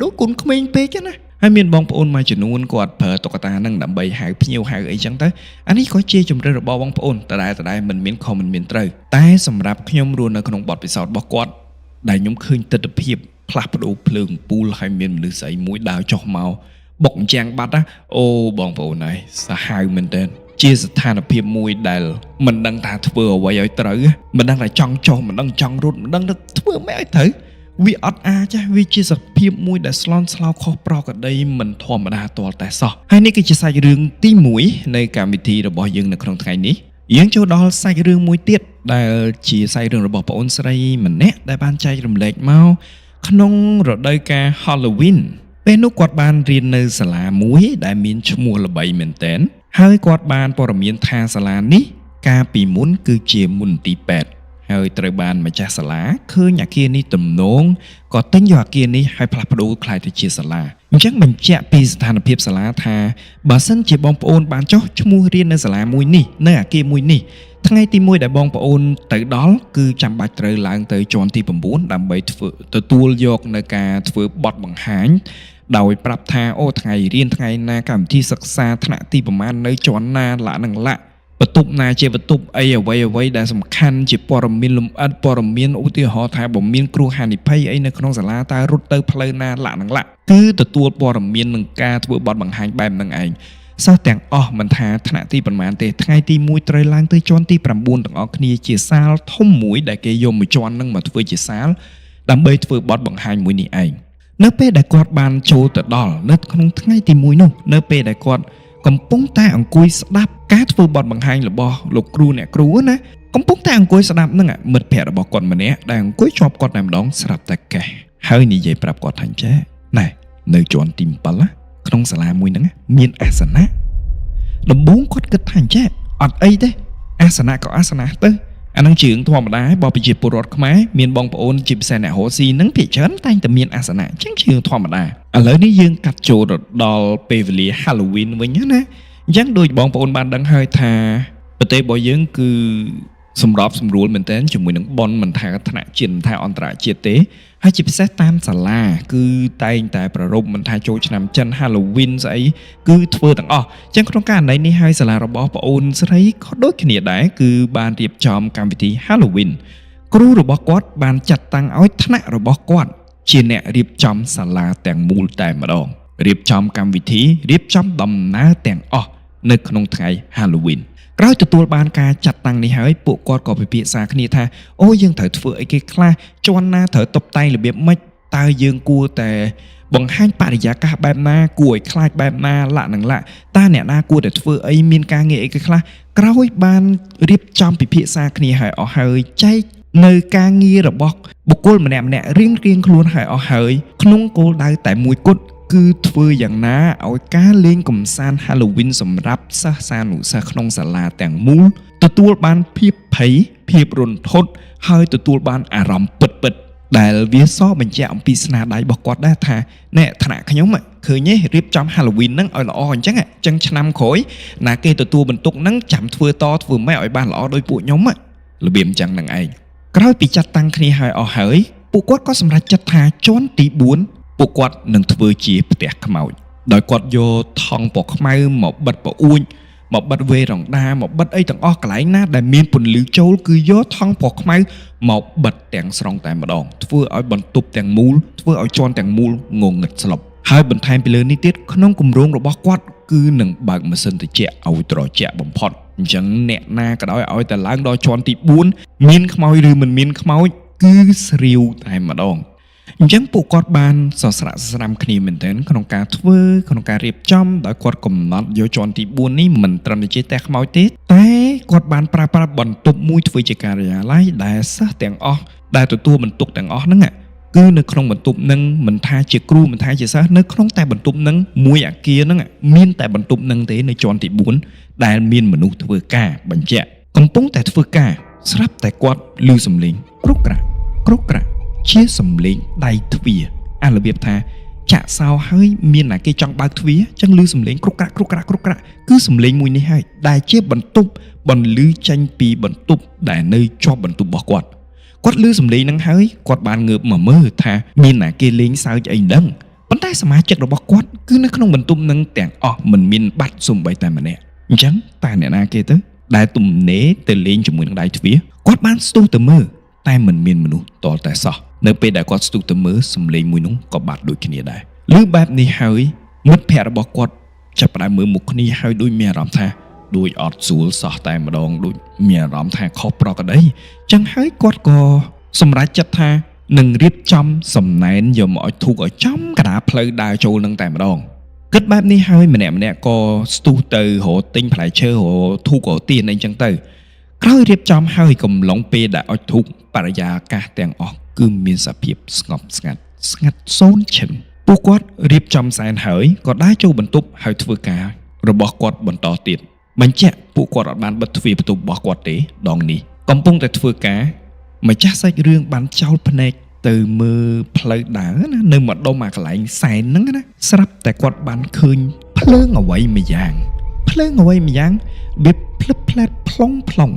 ដូចកូនក្មេងពេកណាហើយមានបងប្អូនមួយចំនួនគាត់ប្រើតុក្កតាហ្នឹងដើម្បីហៅភ្ញៀវហៅអីចឹងទៅអានេះក៏ជាជំរឿនរបស់បងប្អូនដដែលមិនមានខុសមិនមានត្រូវតែសម្រាប់ខ្ញុំរស់នៅក្នុងបទពិសោធន៍របស់គាត់ដែលខ្ញុំឃើញទស្សនវិជ្ជាផ្លាស់ប្ដូរភ្លើងពូលហើយមានមនុស្សស្រីមួយដើរចុះមកបុកអញ្ចាំងបាត់ណាអូបងប្អូនហើយសាហាវមែនតើជាស្ថានភាពមួយដែលមិនដឹងថាធ្វើអ្វីឲ្យត្រូវមិនដឹងថាចង់ចុះមិនដឹងចង់រត់មិនដឹងថាធ្វើម៉េចឲ្យត្រូវវាអត់អាចវាជាសភាពមួយដែលស្លន់ស្លោខុសប្រក្រតីមិនធម្មតាទាល់តែសោះហើយនេះគឺជាសាច់រឿងទី1នៃកម្មវិធីរបស់យើងនៅក្នុងថ្ងៃនេះយើងចូលដល់សាច់រឿងមួយទៀតដែលជាសាច់រឿងរបស់ប្អូនស្រីម្នាក់ដែលបានចែករំលែកមកក្នុងរដូវកាល Halloween ពេលនោះគាត់បានរៀននៅសាលាមួយដែលមានឈ្មោះល្បីមែនទែនហើយគាត់បានព័ត៌មានថាសាលានេះកាលពីមុនគឺជាមន្ទីរពេទ្យហើយត្រូវបានម្ចាស់សាលាឃើញអាគារនេះទំនងក៏ទិញយកអាគារនេះឲ្យផ្លាស់ប្ដូរក្លាយទៅជាសាលាអញ្ចឹងបញ្ជាក់ពីស្ថានភាពសាលាថាបើសិនជាបងប្អូនបានចុះឈ្មោះរៀននៅសាលាមួយនេះនៅអាគារមួយនេះថ្ងៃទី1ដែលបងប្អូនទៅដល់គឺចាំបាច់ត្រូវឡើងទៅជាន់ទី9ដើម្បីទទួលយកនៅការធ្វើបទបង្ហាញដោយប្រាប់ថាអូថ្ងៃរៀនថ្ងៃណាកម្មវិធីសិក្សាថ្នាក់ទីប្រមាណនៅជាន់ណាលក្ខណៈបន្ទប់ណាជាបន្ទប់អីអ្វីដែលសំខាន់ជាព័ត៌មានលម្អិតព័ត៌មានឧទាហរណ៍ថាបើមានគ្រោះហានិភ័យអីនៅក្នុងសាលាតើរត់ទៅផ្លូវណាលក្ខណៈគឺទទួលព័ត៌មាននឹងការធ្វើបទបង្ហាញបែបហ្នឹងឯង សិស្សទាំងអស់មិនថាថ្នាក់ទីប៉ុន្មានទេថ្ងៃទី1ត្រូវឡើងទៅជាន់ទី9ទាំងអស់គ្នាជាសាលធំមួយដែលគេយកមួយជាន់នឹងមកធ្វើជាសាលដើម្បីធ្វើបទបង្ហាញមួយនេះឯងនៅពេលដែលគាត់បានចូលទៅដល់នៅក្នុងថ្ងៃទី1នោះនៅពេលដែលគាត់កំពុងតែអង្គុយស្ដាប់ការធ្វើបទបង្ហាញរបស់លោកគ្រូអ្នកគ្រូណាកំពុងតែអង្គុយស្ដាប់នឹងមិត្តភ័ក្តិរបស់គាត់ម្នាក់ដែលអង្គុយជាប់គាត់តែម្ដងស្រាប់តែកេះហើយនិយាយប្រាប់គាត់ថាអញ្ចឹងណែនៅជាន់ទី7ណាក្នុងសាលាមួយហ្នឹងមានអាសនៈដំបូងគាត់គិតថាអញ្ចឹងអត់អីទេអាសនៈក៏អាសនៈទៅអានឹងជើងធម្មតាបើប្រជាពលរដ្ឋខ្មែរមានបងប្អូនជាពិសេសអ្នករស់ស៊ីហ្នឹងភាគច្រើនតែងតែមានអាសនៈអញ្ចឹងជើងធម្មតាឥឡូវនេះយើងកាត់ចូលដល់ពេលវេលា Halloween វិញណាអញ្ចឹងដូចបងប្អូនបានដឹងហើយថាប្រទេសរបស់យើងគឺសម្របសម្រួលមែនទែនជាមួយនឹងប៉ុនមិនថាថ្នាក់ជាតិមិនថាអន្តរជាតិទេហើយជាពិសេសតាមសាលាគឺតែងតែប្រារព្ធមិនថាចូលឆ្នាំចិន Halloween ស្អីគឺធ្វើទាំងអស់អញ្ចឹងក្នុងករណីនេះហើយសាលារបស់ប្អូនស្រីក៏ដូចគ្នាដែរគឺបានរៀបចំកម្មវិធី Halloween គ្រូរបស់គាត់បានចាត់តាំងឲ្យថ្នាក់របស់គាត់ជាអ្នករៀបចំសាលាទាំងមូលតែម្ដងរៀបចំកម្មវិធីរៀបចំដំណើរទាំងអស់នៅក្នុងថ្ងៃ Halloweenក្រោយទទួលបានការចាត់តាំងនេះហើយពួកគាត់ក៏ពិភាក្សាគ្នាថាអូយើងត្រូវធ្វើអីគេខ្លះជាន់ណាត្រូវតុបតែងរបៀបម៉េចតើយើងគួរតែបង្ហាញបរិយាកាសបែបណាគួរឲ្យខ្លាចបែបណាលក្ខនឹងលក្ខតើអ្នកណាគួរតែធ្វើអីមានការងារអីគេខ្លះក្រោយបានរៀបចំពិភាក្សាគ្នាហើយអស់ហើយចែកនៅការងាររបស់បុគ្គលម្នាក់ៗរៀងខ្លួនហើយអស់ហើយក្នុងគោលដៅតែមួយគត់គឺធ្វើយ៉ាងណាឲ្យការលេងកម្សាន្ត Halloween សម្រាប់សិស្សសានុសិស្សក្នុងសាលាទាំងមូលទទួលបានភាពភ័យភាពរន្ធត់ហើយទទួលបានអារម្មណ៍ពិតៗដែលវាសបញ្ជាក់អំពីស្នាដៃរបស់គាត់ដែរថាអ្នកថ្នាក់ខ្ញុំឃើញទេរៀបចំ Halloween ហ្នឹងឲ្យល្អអញ្ចឹងឆ្នាំក្រោយណាគេទទួលបន្ទុកហ្នឹងចាំធ្វើម៉េចឲ្យបានល្អដោយពួកខ្ញុំរបៀបអញ្ចឹងហ្នឹងឯងក្រោយពីចាត់តាំងគ្នាហើយអស់ហើយពួកគាត់ក៏សម្រេចចិត្តថាជាន់ទី4ពួកគាត់នឹងធ្វើជាផ្ទះខ្មោចដោយគាត់យកថង់ពណ៌ខ្មៅមកបិទប្អួចមកបិទវេរ៉ង់ដាមកបិទអីទាំងអស់កន្លែងណាដែលមានពន្លឺចូលគឺយកថង់ពណ៌ខ្មៅមកបិទទាំងស្រុងតែម្ដងធ្វើឲ្យបន្ទប់ទាំងមូលធ្វើឲ្យជាន់ទាំងមូលងងឹតស្លុបហើយបន្ថែមពីលើនេះទៀតក្នុងគម្រោងរបស់គាត់គឺនឹងបើកម៉ាស៊ីនត្រជាក់ឲ្យត្រជាក់បំផុតអញ្ចឹងអ្នកណាក៏ដោយឲ្យតែឡើងដល់ជាន់ទី4មានខ្មោចឬមិនមានខ្មោចគឺស្រាវតែម្ដងអញ្ចឹងពួកគាត់បានសស្រាក់ស្រាំគ្នាមែនទែនក្នុងការធ្វើក្នុងការរៀបចំដោយគាត់កំណត់យកជាន់ទី4នេះមិនត្រឹមតែជាតែខ្មោចទេតែគាត់បានប្រើប្រាស់បន្ទប់មួយធ្វើជាការិយាល័យដែលសិស្សទាំងអស់ដែលទទួលបន្ទុកទាំងអស់ហ្នឹងគឺនៅក្នុងបន្ទប់ហ្នឹងមិនថាជាគ្រូមិនថាជាសិស្សនៅក្នុងតែបន្ទប់ហ្នឹងមួយអគារហ្នឹងមានតែបន្ទប់ហ្នឹងទេនៅជាន់ទី4ដែលមានមនុស្សធ្វើការបញ្ជាក់កំពុងតែធ្វើការស្រាប់តែគាត់ឮសំឡេងគ្រកក្រាក់ជាសំឡេងដៃទ្វាររបៀបថាចាក់សោហើយមានណាគេចង់បើកទ្វារចឹងឮសំឡេងគ្រកក្រាក់គឺសំឡេងមួយនេះហើយដែលជាបន្ទប់បន្លឺចេញពីបន្ទប់ដែលនៅជាប់បន្ទប់របស់គាត់ឮសំឡេងហ្នឹងហើយគាត់បានងើបមកមើលថាមានណាគេលេងសើចអីហ្នឹងប៉ុន្តែសមាជិករបស់គាត់គឺនៅក្នុងបន្ទប់ហ្នឹងទាំងអស់មិនមានបាត់សូម្បីតែម្នាក់អញ្ចឹងតើអ្នកណាគេទៅដែលទំនេរទៅលេងជាមួយនឹងដៃទ្វារគាត់បានស្ទុះទៅមើលតែមិនមានមនុស្សតតែសោះនៅពេលដែលគាត់ស្ទុះទៅមើលសំឡេងមួយនោះក៏បាត់ដូចគ្នាដែរឮបែបនេះហើយមិត្តភ័ក្តិរបស់គាត់ចាប់ផ្ដើមមើលមុខគ្នាហើយដូចមានអារម្មណ៍ថាដូចអត់ស្រួលសោះតែម្ដងដូចមានអារម្មណ៍ថាខុសប្រក្រតីចឹងហើយគាត់ក៏សម្រេចចិត្តថានឹងរៀបចំសំណែនយកមកឲ្យធូបឲ្យចំកណ្ដាលផ្លូវដើរចូលនឹងតែម្ដងគិតបែបនេះហើយម្នាក់ក៏ស្ទុះទៅរកទិញផ្លែឈើរកធូបរកទៀនអីចឹងទៅក្រោយរៀបចំហើយកំឡុងពេលដែលឲ្យធូបបរិយាកាសទាំងអស់គឺមានសភាពស្ងប់ស្ងាត់សូន្យឈឹងពួកគាត់រៀបចំសែនហើយក៏ដើរចូលបន្ទប់ហើយធ្វើការរបស់គាត់បន្តទៀតបញ្ជាក់ពួកគាត់អត់បានបិទទ្វារបន្ទប់របស់គាត់ទេដងនេះកំពុងតែធ្វើការម្ចាស់សាច់រឿងបានចោលភ្នែកទៅមើលផ្លូវដើរណានៅម្ដុំអាកន្លែងសែនហ្នឹងណាស្រាប់តែគាត់បានឃើញភ្លើងអ្វីម្យ៉ាងវាភ្លឹបផ្លែតផ្លុង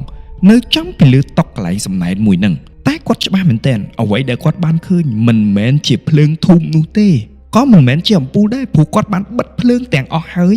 នៅចំពីលើតុកន្លែងសំណែនមួយហ្នឹងតែគាត់ច្បាស់មែនទែនអ្វីដែលគាត់បានឃើញមិនមែនជាភ្លើងធូបនោះទេក៏មិនមែនជាអំពូលដែរព្រោះគាត់បានបិទភ្លើងទាំងអស់ហើយ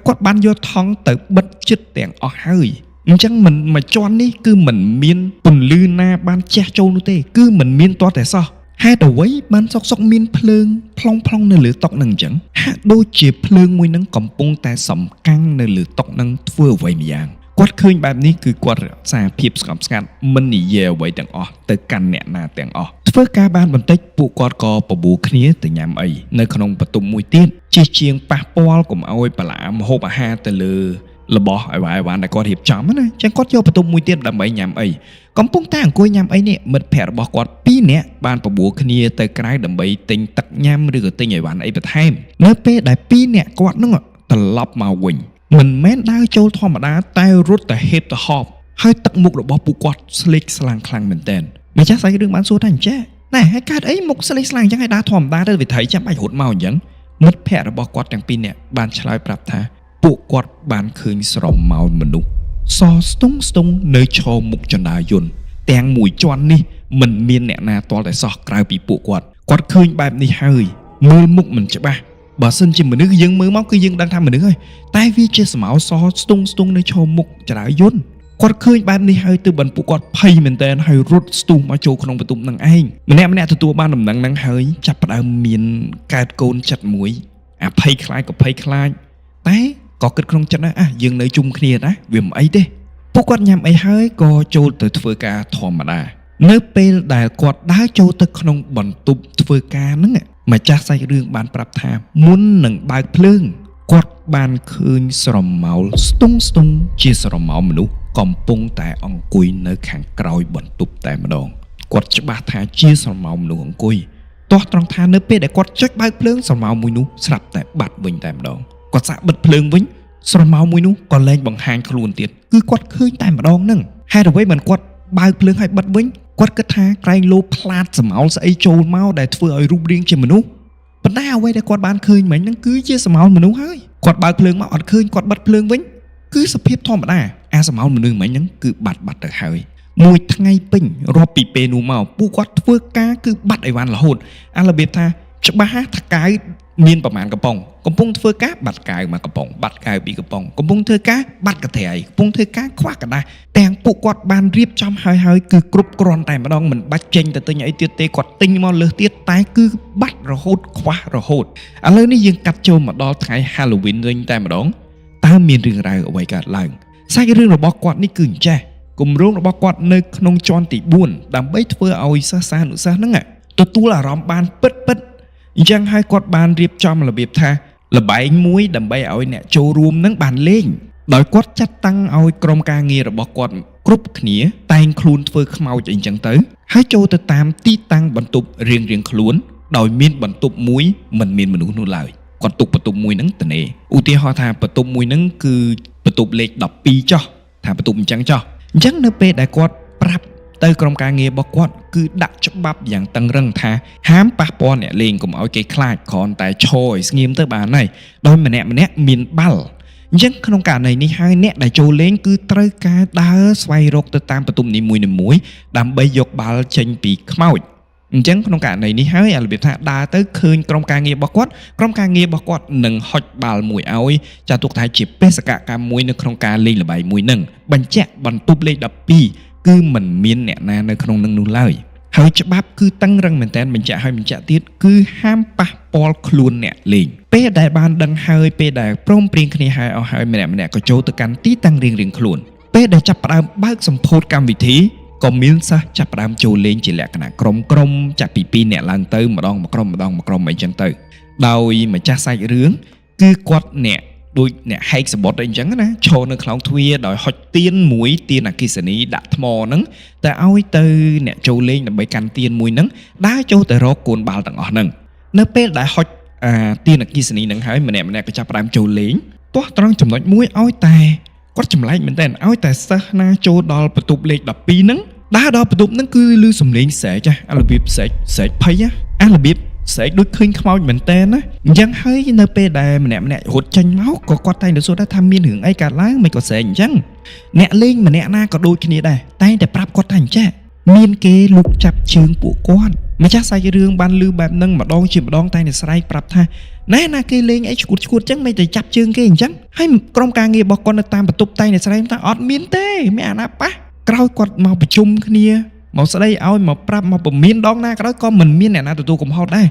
គាត់បានយកថង់ទៅបិទជិតទាំងអស់ហើយអញ្ចឹងមិនមួយជាន់នេះគឺមិនមានពន្លឺណាបានជះចូលនោះទេគឺមិនមានទាល់តែសោះ ហេតុអ្វីបានសុកមានភ្លើងផ្លុងនៅលើតុនឹងអញ្ចឹងហាក់ដូចជាភ្លើងមួយនឹងកំពុងតែសំកាំងនៅលើតុនឹងធ្វើអ្វីម្យ៉ាងគាត់ឃើញបែបនេះគឺគាត់រក្សាភាពស្ងប់ស្ងាត់មិននិយាយអ្វីទាំងអស់ទៅកាន់អ្នកណាទាំងអស់ធ្វើការបានបន្តិចពួកគាត់ក៏បបួលគ្នាទៅញ៉ាំអីនៅក្នុងបន្ទប់មួយទៀតជាជាងប៉ះពាល់កុំឲ្យបន្លាមហូបអាហារទៅលើរបស់អីវ៉ាន់ដែលគាត់រៀបចំណាចឹងគាត់យកបន្ទប់មួយទៀតដើម្បីញ៉ាំអីកំពុងតែអង្គុយញ៉ាំអីនេះមិត្តភ័ក្តិរបស់គាត់2នាក់បានបបួលគ្នាទៅក្រៅដើម្បីទិញទឹកញ៉ាំឬក៏ទិញអីវ៉ាន់អីបន្ថែមនៅពេលដែល2នាក់គាត់នឹងត្រឡប់មកវិញមិនមែនដើរចូលធម្មតាតែរត់ទៅហេបទៅហប់ហើយទឹកមុខរបស់ពួកគាត់ស្លេកស្លាំងខ្លាំងមែនទែនម្ចាស់សាច់រឿងបានសួរថាអញ្ចេះណែហើយកើតអីមុខស្លេកស្លាំងអញ្ចឹងឲ្យដើរធម្មតាទៅវិថីចាំបាច់រត់មកអញ្ចឹងមិត្តភ័ក្តិរបស់គាត់ទាំង2នាក់បានឆ្លើយប្រាប់ថាពួកគាត់បានឃើញស្រមោលមនុស្សសស្ទង់នៅឈរមុខចន្ទាយន្តទាំងមួយជាន់នេះមិនមានអ្នកណាទាល់តែសោះក្រៅពីពួកគាត់ឃើញបែបនេះហើយមើលមុខមិនច្បាស់បើសិនជាមនុស្សយើងមើលមកគឺយើងដឹងថាមនុស្សហើយតែវាជាស្រមោលសស្ទង់នៅឈរមុខចន្ទាយន្តគាត់ឃើញបែបនេះហើយទើបបានពួកគាត់ភ័យមែនតើហើយរត់ស្ទុះមកចូលក្នុងបន្ទប់នឹងឯងម្នាក់ទទួលបានដំណឹងហ្នឹងហើយចាប់ផ្ដើមមានកើតកូនចិត្តមួយអាភ័យខ្លាចក៏ភ័យខ្លាចតែក៏គិតក្នុងចិត្តណាយើងនៅជុំគ្នាណាវាមិនអីទេពួកគាត់ញ៉ាំអីហើយក៏ចូលទៅធ្វើការធម្មតានៅពេលដែលគាត់ដើរចូលទៅក្នុងបន្ទប់ធ្វើការហ្នឹងម្ចាស់សាច់រឿងបានប្រាប់ថាមុននឹងបើកភ្លើងគាត់បានឃើញស្រមោលស្ទង់ជាស្រមោលមនុស្សកំពុងតែអង្គុយនៅខាងក្រោយបន្ទប់តែម្ដងគាត់ច្បាស់ថាជាស្រមោលមនុស្សអង្គុយទាស់ត្រង់ថានៅពេលដែលគាត់ចុចបើកភ្លើងស្រមោលមួយនោះស្រាប់តែបាត់វិញតែម្ដងគាត់សាកបិទភ្លើងវិញស្រមោលមួយនោះក៏លែងបង្ហាញខ្លួនទៀតគឺគាត់ឃើញតែម្ដងហ្នឹងហេតុអ្វីមិនគាត់បើកភ្លើងឲ្យបិទវិញគាត់គិតថាក្រែងលោផ្លាតស្រមោលស្អីចូលមកដែលធ្វើឲ្យរូបរាងជាមនុស្សប៉ុន្តែអ្វីដែលគាត់បានឃើញមិញហ្នឹងគឺជាស្រមោលមនុស្សហើយគាត់បើកភ្លើងមកអត់ឃើញគាត់បិទភ្លើងវិញគឺសភាពធម្មតាអាស្រមោលមនុស្សមិញហ្នឹងគឺបាត់ទៅហើយមួយថ្ងៃពេញរាប់ពីពេលនោះមកពួកគាត់ធ្វើការគឺបាត់អីវ៉ាន់រហូតអារបៀបថាច្បាស់ថាកៅមានប្រមាណកំប៉ុងកំពុងធ្វើការបាត់កៅមកកំប៉ុងបាត់កៅពីកំប៉ុងកំពុងធ្វើការបាត់កត្រៃកំពុងធ្វើការខ្វះកដាស់ទាំងពួកគាត់បានរៀបចំហើយគឺគ្រប់គ្រាន់តែម្ដងមិនបាច់ចេញទៅទិញអីទៀតទេគាត់ទិញមកលើសទៀតតែគឺបាត់រហូតខ្វះរហូតឥឡូវនេះយើងកាត់ចូលមកដល់ថ្ងៃ Halloween វិញតែម្ដងតើមានរឿងរ៉ាវអ្វីកើតឡើងសាច់រឿងរបស់គាត់នេះគឺអញ្ចេះគម្រោងរបស់គាត់នៅក្នុងជាន់ទី4ដើម្បីធ្វើឲ្យសិស្សានុសិស្សហ្នឹងទទួលអារម្មណ៍បានពិតអញ្ចឹងហើយគាត់បានរៀបចំរបៀបថាល្បែងមួយដើម្បីឲ្យអ្នកចូលរួមនឹងបានលេងដោយគាត់ចាត់តាំងឲ្យក្រុមការងាររបស់គាត់គ្រប់គ្នាតែងខ្លួនធ្វើខ្មោចអីចឹងទៅហើយចូលទៅតាមទីតាំងបន្ទប់រៀងខ្លួនដោយមានបន្ទប់មួយមិនមានមនុស្សនោះឡើយគាត់ទុកបន្ទប់មួយហ្នឹងទៅនេឧទាហរណ៍ថាបន្ទប់មួយហ្នឹងគឺបន្ទប់លេខ12ចុះថាបន្ទប់អញ្ចឹងចុះអញ្ចឹងនៅពេលដែលគាត់ប្រាប់ទៅក្រុមការងាររបស់គាត់គឺដាក់ច្បាប់យ៉ាងតឹងរឹងថាហាមប៉ះពាល់អ្នកលេងកុំឲ្យគេខ្លាចគ្រាន់តែឈរឲ្យស្ងៀមទៅបានហើយដោយម្នាក់មានបាល់អញ្ចឹងក្នុងករណីនេះហើយអ្នកដែលចូលលេងគឺត្រូវការដើរស្វែងរកទៅតាមបន្ទប់នីមួយដើម្បីយកបាល់ចេញពីខ្មោចអញ្ចឹងក្នុងករណីនេះហើយរបៀបថាដើរទៅឃើញក្រុមការងាររបស់គាត់នឹងហុចបាល់មួយឲ្យចាត់ទុកថាជាបេសកកម្មមួយនៅក្នុងការលេងល្បែងមួយនឹងបញ្ជាក់បន្ទប់លេខ12គឺមិនមានអ្នកណានៅក្នុងនឹងនោះឡើយហើយច្បាប់គឺតឹងរឹងមែនតើបញ្ជាក់ទៀតគឺហាមប៉ះពាល់ខ្លួនអ្នកលេងពេលដែលបានដឹងហើយពេលដែលព្រមព្រៀងគ្នាហើយអស់ហើយម្នាក់ក៏ចូលទៅកាន់ទីតាំងរៀងខ្លួនពេលដែលចាប់ផ្ដើមបើកសម្ពោធកម្មវិធីក៏មានសិស្សចាប់ផ្ដើមចូលលេងជាលក្ខណៈក្រុមចាប់ពី2អ្នកឡើងទៅម្ដងមួយក្រុមអីចឹងទៅដោយម្ចាស់សាច់រឿងគឺគាត់ដូចអ្នកហែកសបុតអីចឹងណាឈរនៅខ្លោងទ្វារដោយហុចទៀនមួយទៀនអគ្គិសនីដាក់ថ្មហ្នឹងតែឲ្យទៅអ្នកចូលលេងដើម្បីកាន់ទៀនមួយហ្នឹងដើរចូលទៅរកកូនបាល់ទាំងអស់ហ្នឹងនៅពេលដែលហុចទៀនអគ្គិសនីហ្នឹងហើយម្នាក់ក៏ចាប់ផ្ដើមចូលលេងទាស់ត្រង់ចំណុចមួយឲ្យតែគាត់ចម្លែកមែនតើឲ្យតែសិស្សណាចូលដល់បន្ទប់លេខ12ហ្នឹងដើរដល់បន្ទប់ហ្នឹងគឺឮសំឡេងស្រែកអារបៀបស្រែកភ័យអារបៀបស្រែកដូចឃើញខ្មោចមែនតើណាអញ្ចឹងហើយនៅពេលដែលម្នាក់រត់ចេញមកក៏គាត់តែងតែសួរថាមានរឿងអីកើតឡើងមិនក៏ស្រែកអញ្ចឹងអ្នកលេងម្នាក់ណាក៏ដូចគ្នាដែរតែងតែប្រាប់គាត់ថាអញ្ចឹងមានគេលុកចាប់ជើងពួកគាត់ម្ចាស់សាច់រឿងបានឮបែបហ្នឹងម្ដងជាម្ដងតែងតែស្រែកប្រាប់ថាណែណាគេលេងអីឈួតអញ្ចឹងមិនតែចាប់ជើងគេអញ្ចឹងហើយក្រុមការងាររបស់គាត់នៅតាមបន្ទប់តែងតែស្រែកថាអត់មានទេមានអាណាប៉ះក្រោយគាត់មកប្រជុំគ្នា មកស្ដីឲ្យមកប្រាប់មកពមៀនដងណាក៏ដោយក៏មិនមានអ្នកណាទទួលកំហុសដែរ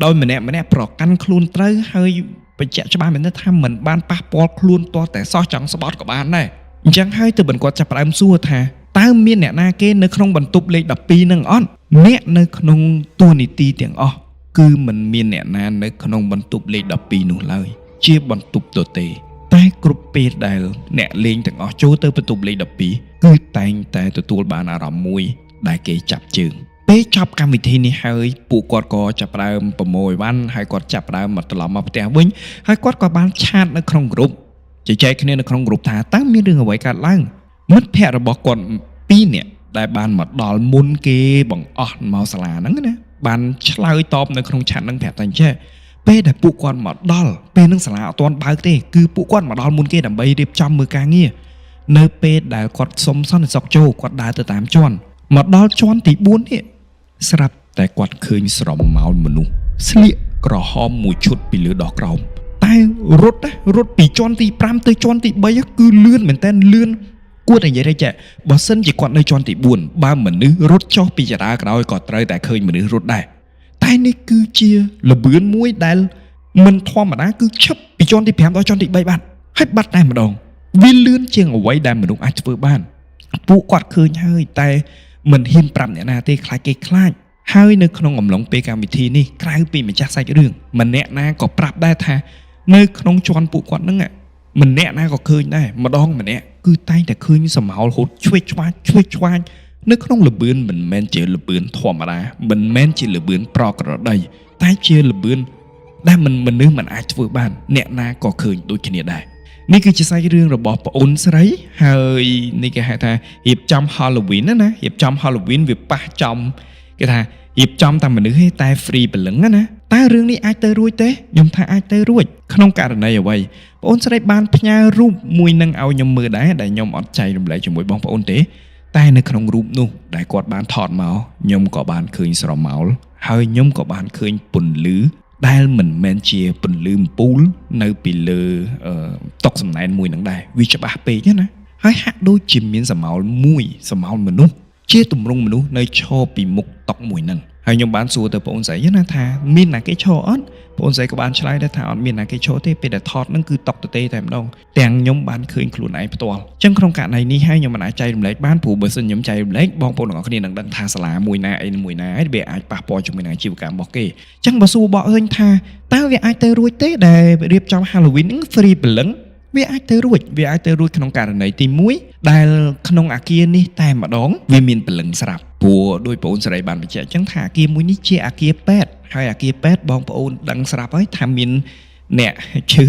ដោយម្នាក់ប្រកាន់ខ្លួនត្រូវហើយបញ្ជាក់ច្បាស់មែនទេថាមិនបានប៉ះពាល់ខ្លួនទាល់តែសោះចង់ស្បត់ក៏បានដែរអញ្ចឹងហើយទើបគាត់ចាប់ផ្ដើមសួរថាតើមានអ្នកណាគេនៅក្នុងបន្ទប់លេខ12នឹងអត់អ្នកនៅក្នុងទួលនីតិទាំងអស់គឺមិនមានអ្នកណានៅក្នុងបន្ទប់លេខ12នោះឡើយជាបន្ទប់ទទេតែគ្រប់ពេលដែលអ្នកលេងទាំងអស់ចូលទៅបន្ទប់លេខ12គឺតែងតែទទួលបានអារម្មណ៍មួយដែលគេចាប់ជើងពេលចប់កម្មវិធីនេះហើយពួកគាត់ក៏ចាប់ផ្ដើមប្រមូលអីវ៉ាន់ហើយគាត់ចាប់ផ្ដើមមកត្រឡប់មកផ្ទះវិញហើយគាត់ក៏បានឆាតនៅក្នុងក្រុមជជែកគ្នានៅក្នុងក្រុមថាតើមានរឿងអ្វីកើតឡើងមិត្តភ័ក្តិរបស់គាត់2នាក់ដែលបានមកដល់មុនគេបង្អស់មកសាលាហ្នឹងណាបានឆ្លើយតបនៅក្នុងឆាតហ្នឹងប្រាប់តែអញ្ចឹងពេលដែលពួកគាត់មកដល់ពេលហ្នឹងសាលាអត់ទាន់បើកទេគឺពួកគាត់មកដល់មុនគេដើម្បីរៀបចំមើលការងារនៅពេលដែលគាត់សុំសន្តិសុខចូលគាត់ដើរទៅតាមជាន់មកដល់ជាន់ទី4នេះស្រាប់តែគាត់ឃើញស្រមោលមនុស្សស្លៀកក្រហមមួយឈុតពីលើដោះក្រោមតែរត់ពីជាន់ទី5ទៅជាន់ទី3គឺលឿនមែនតើលឿនគួរតែនិយាយថាបើសិនជាគាត់នៅជាន់ទី4បើមនុស្សរត់ចុះពីចរាក្រោយក៏ត្រូវតែឃើញមនុស្សរត់ដែរតែនេះគឺជាលបឿនមួយដែលមិនធម្មតាគឺឈប់ពីជាន់ទី5ដល់ជាន់ទី3បាត់ហើយបាត់តែម្ដងវាលឿនជាងអ្វីដែលមនុស្សអាចធ្វើបានពួកគាត់ឃើញហើយតែមិនហ៊ានប្រាប់អ្នកណាទេខ្លាចគេខ្លាចហើយនៅក្នុងអំឡុងពេលកម្មវិធីនេះក្រៅពីម្ចាស់សាច់រឿងម្នាក់ណាក៏ប្រាប់ដែរថានៅក្នុងជាន់ពួកគាត់ហ្នឹងម្នាក់ណាក៏ឃើញដែរម្ដងម្នាក់គឺតែងតែឃើញសំហោលហូតឆ្វេងឆ្វាយនៅក្នុងលបឿនមិនមែនជាលបឿនធម្មតាមិនមែនជាលបឿនប្រក្រតីតែជាលបឿនដែលមនុស្សមិនអាចធ្វើបានអ្នកណាក៏ឃើញដូចគ្នាដែរនេះគឺជាសាច់រឿងរបស់ប្អូនស្រីហើយនេះគេហៅថារៀបចំ Halloween ណារៀបចំ Halloween វាប៉ះចំគេថារៀបចំតែមនុស្សទេតែ free ព្រលឹងណាតើរឿងនេះអាចទៅរួចទេខ្ញុំថាអាចទៅរួចក្នុងករណីអ្វីបងអូនស្រីបានផ្ញើរូបមួយនឹងឲ្យខ្ញុំមើលដែរដែលខ្ញុំអត់ចែករំលែកជាមួយបងប្អូនទេតែនៅក្នុងរូបនោះដែលគាត់បានថតមកខ្ញុំក៏បានឃើញស្រមោលហើយខ្ញុំក៏បានឃើញពន្លឺដែលមិនមែនជាពន្លឺអំពូលនៅពីលើតុសំណែនមួយនឹងដែរវាច្បាស់ពេកណាហើយហាក់ដូចជាមានស្រមោលមនុស្សជាទម្រង់មនុស្សនៅឈរពីមុខតុមួយហ្នឹងហើយខ្ញុំបានសួរទៅបងអូនស្រីណាថាមានណាគេឈរអត់បងអូនស្រីក៏បានឆ្លើយដែរថាអត់មានណាគេឈរទេពេលដែលថតហ្នឹងគឺតុទទេតែម្ដងទាំងខ្ញុំបានឃើញខ្លួនឯងផ្ទាល់អញ្ចឹងក្នុងករណីនេះហើយខ្ញុំមិនអាចចែករំលែកបានព្រោះបើសិនខ្ញុំចែករំលែកបងប្អូនទាំងអស់គ្នានឹងដឹងថាសាលាមួយណាអីមួយណាហើយវាអាចប៉ះពាល់ជាមួយនឹងអាជីវកម្មរបស់គេអញ្ចឹងបើសួរបកឃើញថាតើវាអាចទៅរួចទេដែលរៀបចំ Halloween ហ្នឹង free ព្រលឹងវាអាចទៅរួចក្នុងករណីទី1ដែលក្នុងអាគារនេះតែម្ដងវាមានព្រលឹងស្រាប់ព្រោះដោយបងអូនសេរីបានបញ្ជាក់អញ្ចឹងថាអាគារមួយនេះជាអាគារពេទ្យហើយអាគារពេទ្យបងប្អូនដឹងស្រាប់ហើយថាមានអ្នកឈឺ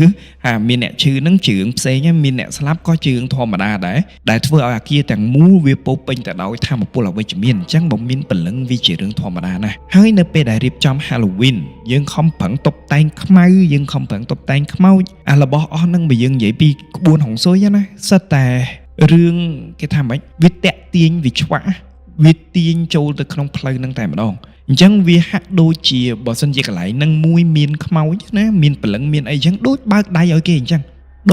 មានអ្នកឈឺនឹងជឿងផ្សេងមានអ្នកស្លាប់ក៏ជឿងធម្មតាដែរដែលធ្វើឲ្យអាគារទាំងមូលវាពោពេញទៅដោយថាមពលអវិជ្ជមានអញ្ចឹងបើមានព្រលឹងវាជារឿងធម្មតាណាស់ហើយនៅពេលដែលរៀបចំ Halloween យើងខំប្រឹងតុបតែងខ្មៅយើងខំប្រឹងតុបតែងខ្មោចអារបស់អស់នឹងបើយើងនិយាយពីក្បួនហុងស៊ុយណាសិតតែរឿងគេថាម៉េចវាតាក់ទាញវាឆ្វាក់វាទាញចូលទៅក្នុងផ្លូវនឹងតែម្ដងអញ្ចឹងវាហាក់ដូចជាបើសិនជាកន្លែងនឹងមួយមានខ្មោចណាមានព្រលឹងមានអីអញ្ចឹងដូចបើកដៃឲ្យគេអញ្ចឹង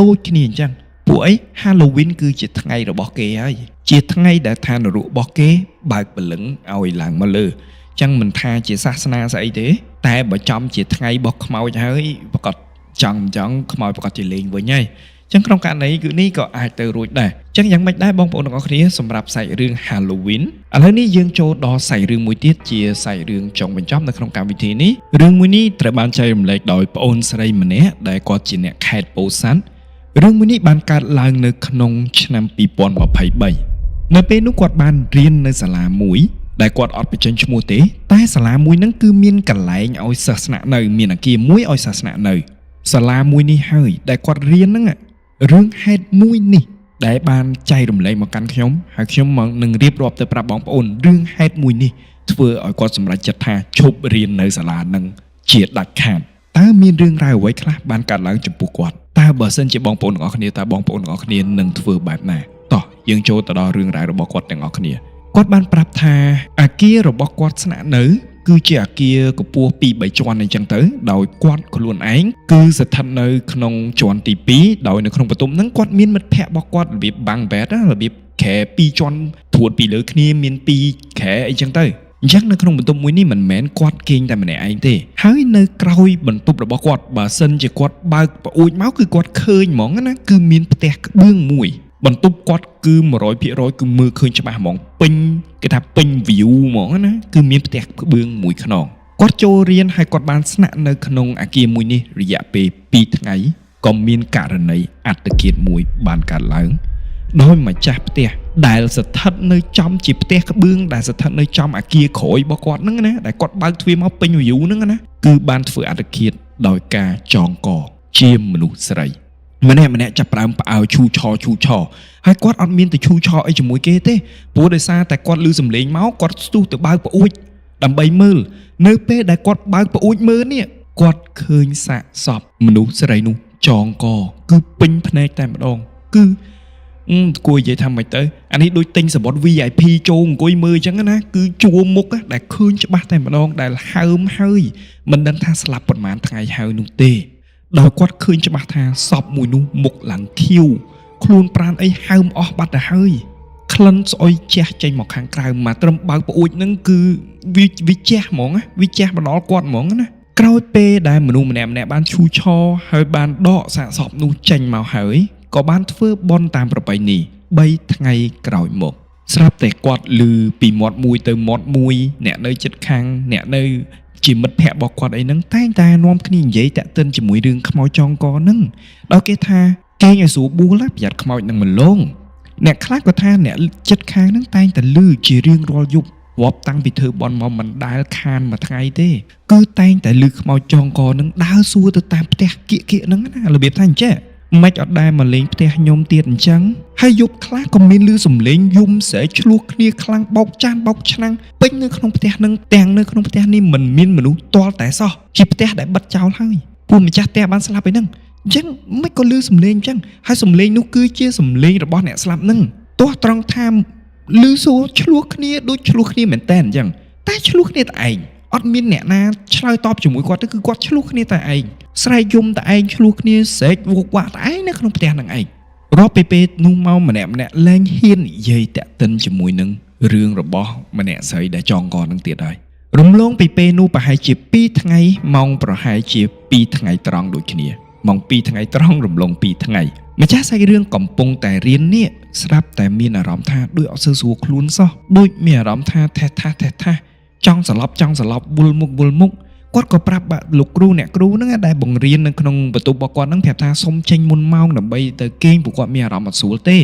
ដូចគ្នាអញ្ចឹងពួកអី Halloween គឺជាថ្ងៃរបស់គេហើយជាថ្ងៃដែលឋាននរករបស់គេបើកព្រលឹងឲ្យឡើងមកលើអញ្ចឹងមិនថាជាសាសនាស្អីទេតែបើចំជាថ្ងៃរបស់ខ្មោចហើយប្រកាសចង់ខ្មោចប្រកាសជាលេងវិញហើយចឹងក្នុងករណីគឺនេះក៏អាចទៅរួចដែរចឹងយ៉ាងម៉េចដែរបងប្អូនទាំងអស់គ្នាសម្រាប់សាច់រឿង Halloween ឥឡូវនេះយើងចូលដល់សាច់រឿងមួយទៀតជាសាច់រឿងចុងបញ្ចប់នៅក្នុងកម្មវិធីនេះរឿងមួយនេះត្រូវបានចែករំលែកដោយប្អូនស្រីម្នាក់ដែលគាត់ជាអ្នកខេត្តពោធិ៍សាត់រឿងមួយនេះបានកើតឡើងនៅក្នុងឆ្នាំ2023នៅពេលនោះគាត់បានរៀននៅសាលាមួយដែលគាត់អត់បញ្ចេញឈ្មោះទេតែសាលាមួយហ្នឹងគឺមានកន្លែងឲ្យសិស្សស្នាក់នៅមានអគារមួយឲ្យសិស្សស្នាក់នៅសាលាមួយនេះហើយដែលគាត់រៀនហ្នឹងរឿងហេតុមួយនេះដែលបានចែករំលែកមកកាន់ខ្ញុំហើយខ្ញុំមកនឹងរៀបរាប់ទៅប្រាប់បងប្អូនរឿងហេតុមួយនេះធ្វើឲ្យគាត់សម្រេចចិត្តថាឈប់រៀននៅសាលានឹងជាដាច់ខាតតើមានរឿងរ៉ាវអ្វីខ្លះបានកើតឡើងចំពោះគាត់តើបើសិនជាបងប្អូនទាំងអស់គ្នាតើបងប្អូនទាំងអស់គ្នានឹងធ្វើបែបណាតោះយើងចូលទៅដល់រឿងរ៉ាវរបស់គាត់ទាំងអស់គ្នាគាត់បានប្រាប់ថាអាគាររបស់គាត់ស្នាក់នៅ គឺជាអាគារកម្ពស់ពី3ជាន់អញ្ចឹងទៅដោយគាត់ខ្លួនឯងគឺស្ថិតនៅក្នុងជាន់ទី2ដោយនៅក្នុងបន្ទប់ហ្នឹងគាត់មានមិត្តភ័ក្តិរបស់គាត់របៀបបាំងបែតរបៀបខែ2ជាន់ត្រួតពីលើគ្នាមាន2ខែអីចឹងទៅអញ្ចឹងនៅក្នុងបន្ទប់មួយនេះមិនមែនគាត់គេងតែម្នាក់ឯងទេហើយនៅក្រោយបន្ទប់របស់គាត់បើសិនជាគាត់បើកប្អួយមកគឺគាត់ឃើញហ្មងណាគឺមានផ្ទះក្បឿងមួយបន្ទប់គាត់គឺ 100% គឺមើលឃើញច្បាស់ហ្មងពេញគេថាពេញ view ហ្មងណាគឺមានផ្ទះក្បឿងមួយខ្នងគាត់ចូលរៀនហើយគាត់បានស្នាក់នៅក្នុងអាគារមួយនេះរយៈពេល2ថ្ងៃក៏មានករណីអត្តឃាតមួយបានកើតឡើងដោយម្ចាស់ផ្ទះដែលស្ថិតនៅចំជាផ្ទះក្បឿងដែលស្ថិតនៅចំអាគារក្រោយរបស់គាត់ហ្នឹងណាដែលគាត់បើកទ្វារមកពេញ view ហ្នឹងណាគឺបានធ្វើអត្តឃាតដោយការចងកជាមនុស្សស្រីម្នាក់ចាប់ផ្ដើមផ្អើលឈូឆហើយគាត់អត់មានទៅឈូឆអីជាមួយគេទេព្រោះដោយសារតែគាត់ឮសំឡេងមកគាត់ស្ទុះទៅបើកប្អួយដើម្បីមើលនៅពេលដែលគាត់បើកប្អួយមើលនេះគាត់ឃើញសាកសពមនុស្សស្រីនោះចងកគឺពេញភ្នែកតែម្ដងគឺគួរនិយាយថាម៉េចទៅអានេះដូចទិញសម្បត្តិ VIP ចូលអង្គុយមើលអញ្ចឹងណាគឺជួមុខដែលឃើញច្បាស់តែម្ដងដែលហើមហើយមិនដឹងថាស្លាប់ប៉ុន្មានថ្ងៃហើយនោះទេដោយគាត់ឃើញច្បាស់ថាសពមួយនោះមុខឡើងខៀវខ្លួនប្រាណអីហើមអស់បាត់ទៅហើយក្លិនស្អុយជះចេញមកខាងក្រៅមកត្រឹមបើកប្អួយហ្នឹងគឺវាជះហ្មងវាជះបណ្ដាលគាត់ហ្មងណាក្រោយពេលដែលមនុស្សម្នាក់បានឈូឆហើយបានដកសាកសពនោះចេញមកហើយក៏បានធ្វើបុណ្យតាមប្រពៃណី3ថ្ងៃក្រោយមកស្រាប់តែគាត់ឮពីមាត់មួយទៅមាត់មួយអ្នកនៅជិតខាងអ្នកនៅជាមិត្តភ័ក្តិរបស់គាត់អីហ្នឹងតែងតែនាំគ្នានិយាយតាក់ទិនជាមួយរឿងខ្មោចចងកហ្នឹងដល់គេថាគេងឲ្យស្រួលបួលប្រយ័ត្នខ្មោចនឹងមកលងអ្នកខ្លះក៏ថាអ្នកជិតខាងហ្នឹងតែងតែឮជារៀងរាល់យប់រាប់តាំងពីធ្វើបន់មកមិនដែលខានមួយថ្ងៃទេគឺតែងតែឮខ្មោចចងកហ្នឹងដើរសួរទៅតាមផ្ទះគៀកហ្នឹងណារបៀបថាអញ្ចឹងមិនអត់ដែរមកលេងផ្ទះខ្ញុំទៀតអញ្ចឹងហើយយប់ខ្លះក៏មានឮសំឡេងយំស្រែកឆ្លោះគ្នាខ្លាំងបោកចានបោកឆ្នាំងពេញនៅក្នុងផ្ទះនឹងទាំងនៅក្នុងផ្ទះនេះមិនមានមនុស្សទាល់តែសោះជាផ្ទះដែលបិទចោលហើយពួកម្ចាស់ផ្ទះបានស្លាប់ឯហ្នឹងអញ្ចឹងមិនក៏ឮសំឡេងអញ្ចឹងហើយសំឡេងនោះគឺជាសំឡេងរបស់អ្នកស្លាប់ហ្នឹងទោះត្រង់ថាឮសួរឆ្លោះគ្នាដូចឆ្លោះគ្នាមែនតើអញ្ចឹងតែឆ្លោះគ្នាតែឯងអត់មានអ្នកណាឆ្លើយតបជាមួយគាត់ទេគឺគាត់ឆ្លោះគ្នាតែឯងស្រែកយំតែឯងឆ្លោះគ្នាស្រែកវោកវាក់តែឯងនៅក្នុងផ្ទះនឹងឯងរាប់ពេលនោះមកម្នាក់លែងហ៊ាននិយាយតាក់ទិនជាមួយនឹងរឿងរបស់ម្នាក់ស្រីដែលចងកនឹងទៀតហើយរំលងពីពេលនោះប្រហែលជា2ថ្ងៃម៉ោងប្រហែលជា2ថ្ងៃត្រង់ដូចគ្នាម៉ោង2ថ្ងៃត្រង់រំលង2ថ្ងៃម្ចាស់សាច់រឿងកំពុងតែរៀននេះស្រាប់តែមានអារម្មណ៍ថាដូចអត់ស្រួលខ្លួនសោះដូចមានអារម្មណ៍ថាថេះថាចង់សន្លប់វល់មុខគាត់ក៏ប្រាប់លោកគ្រូអ្នកគ្រូហ្នឹងដែលបង្រៀននៅក្នុងបន្ទប់របស់គាត់ហ្នឹងប្រាប់ថាសុំចេញមុនម៉ោងដើម្បីទៅគេងព្រោះគាត់មានអារម្មណ៍អត់ស្រួលទេ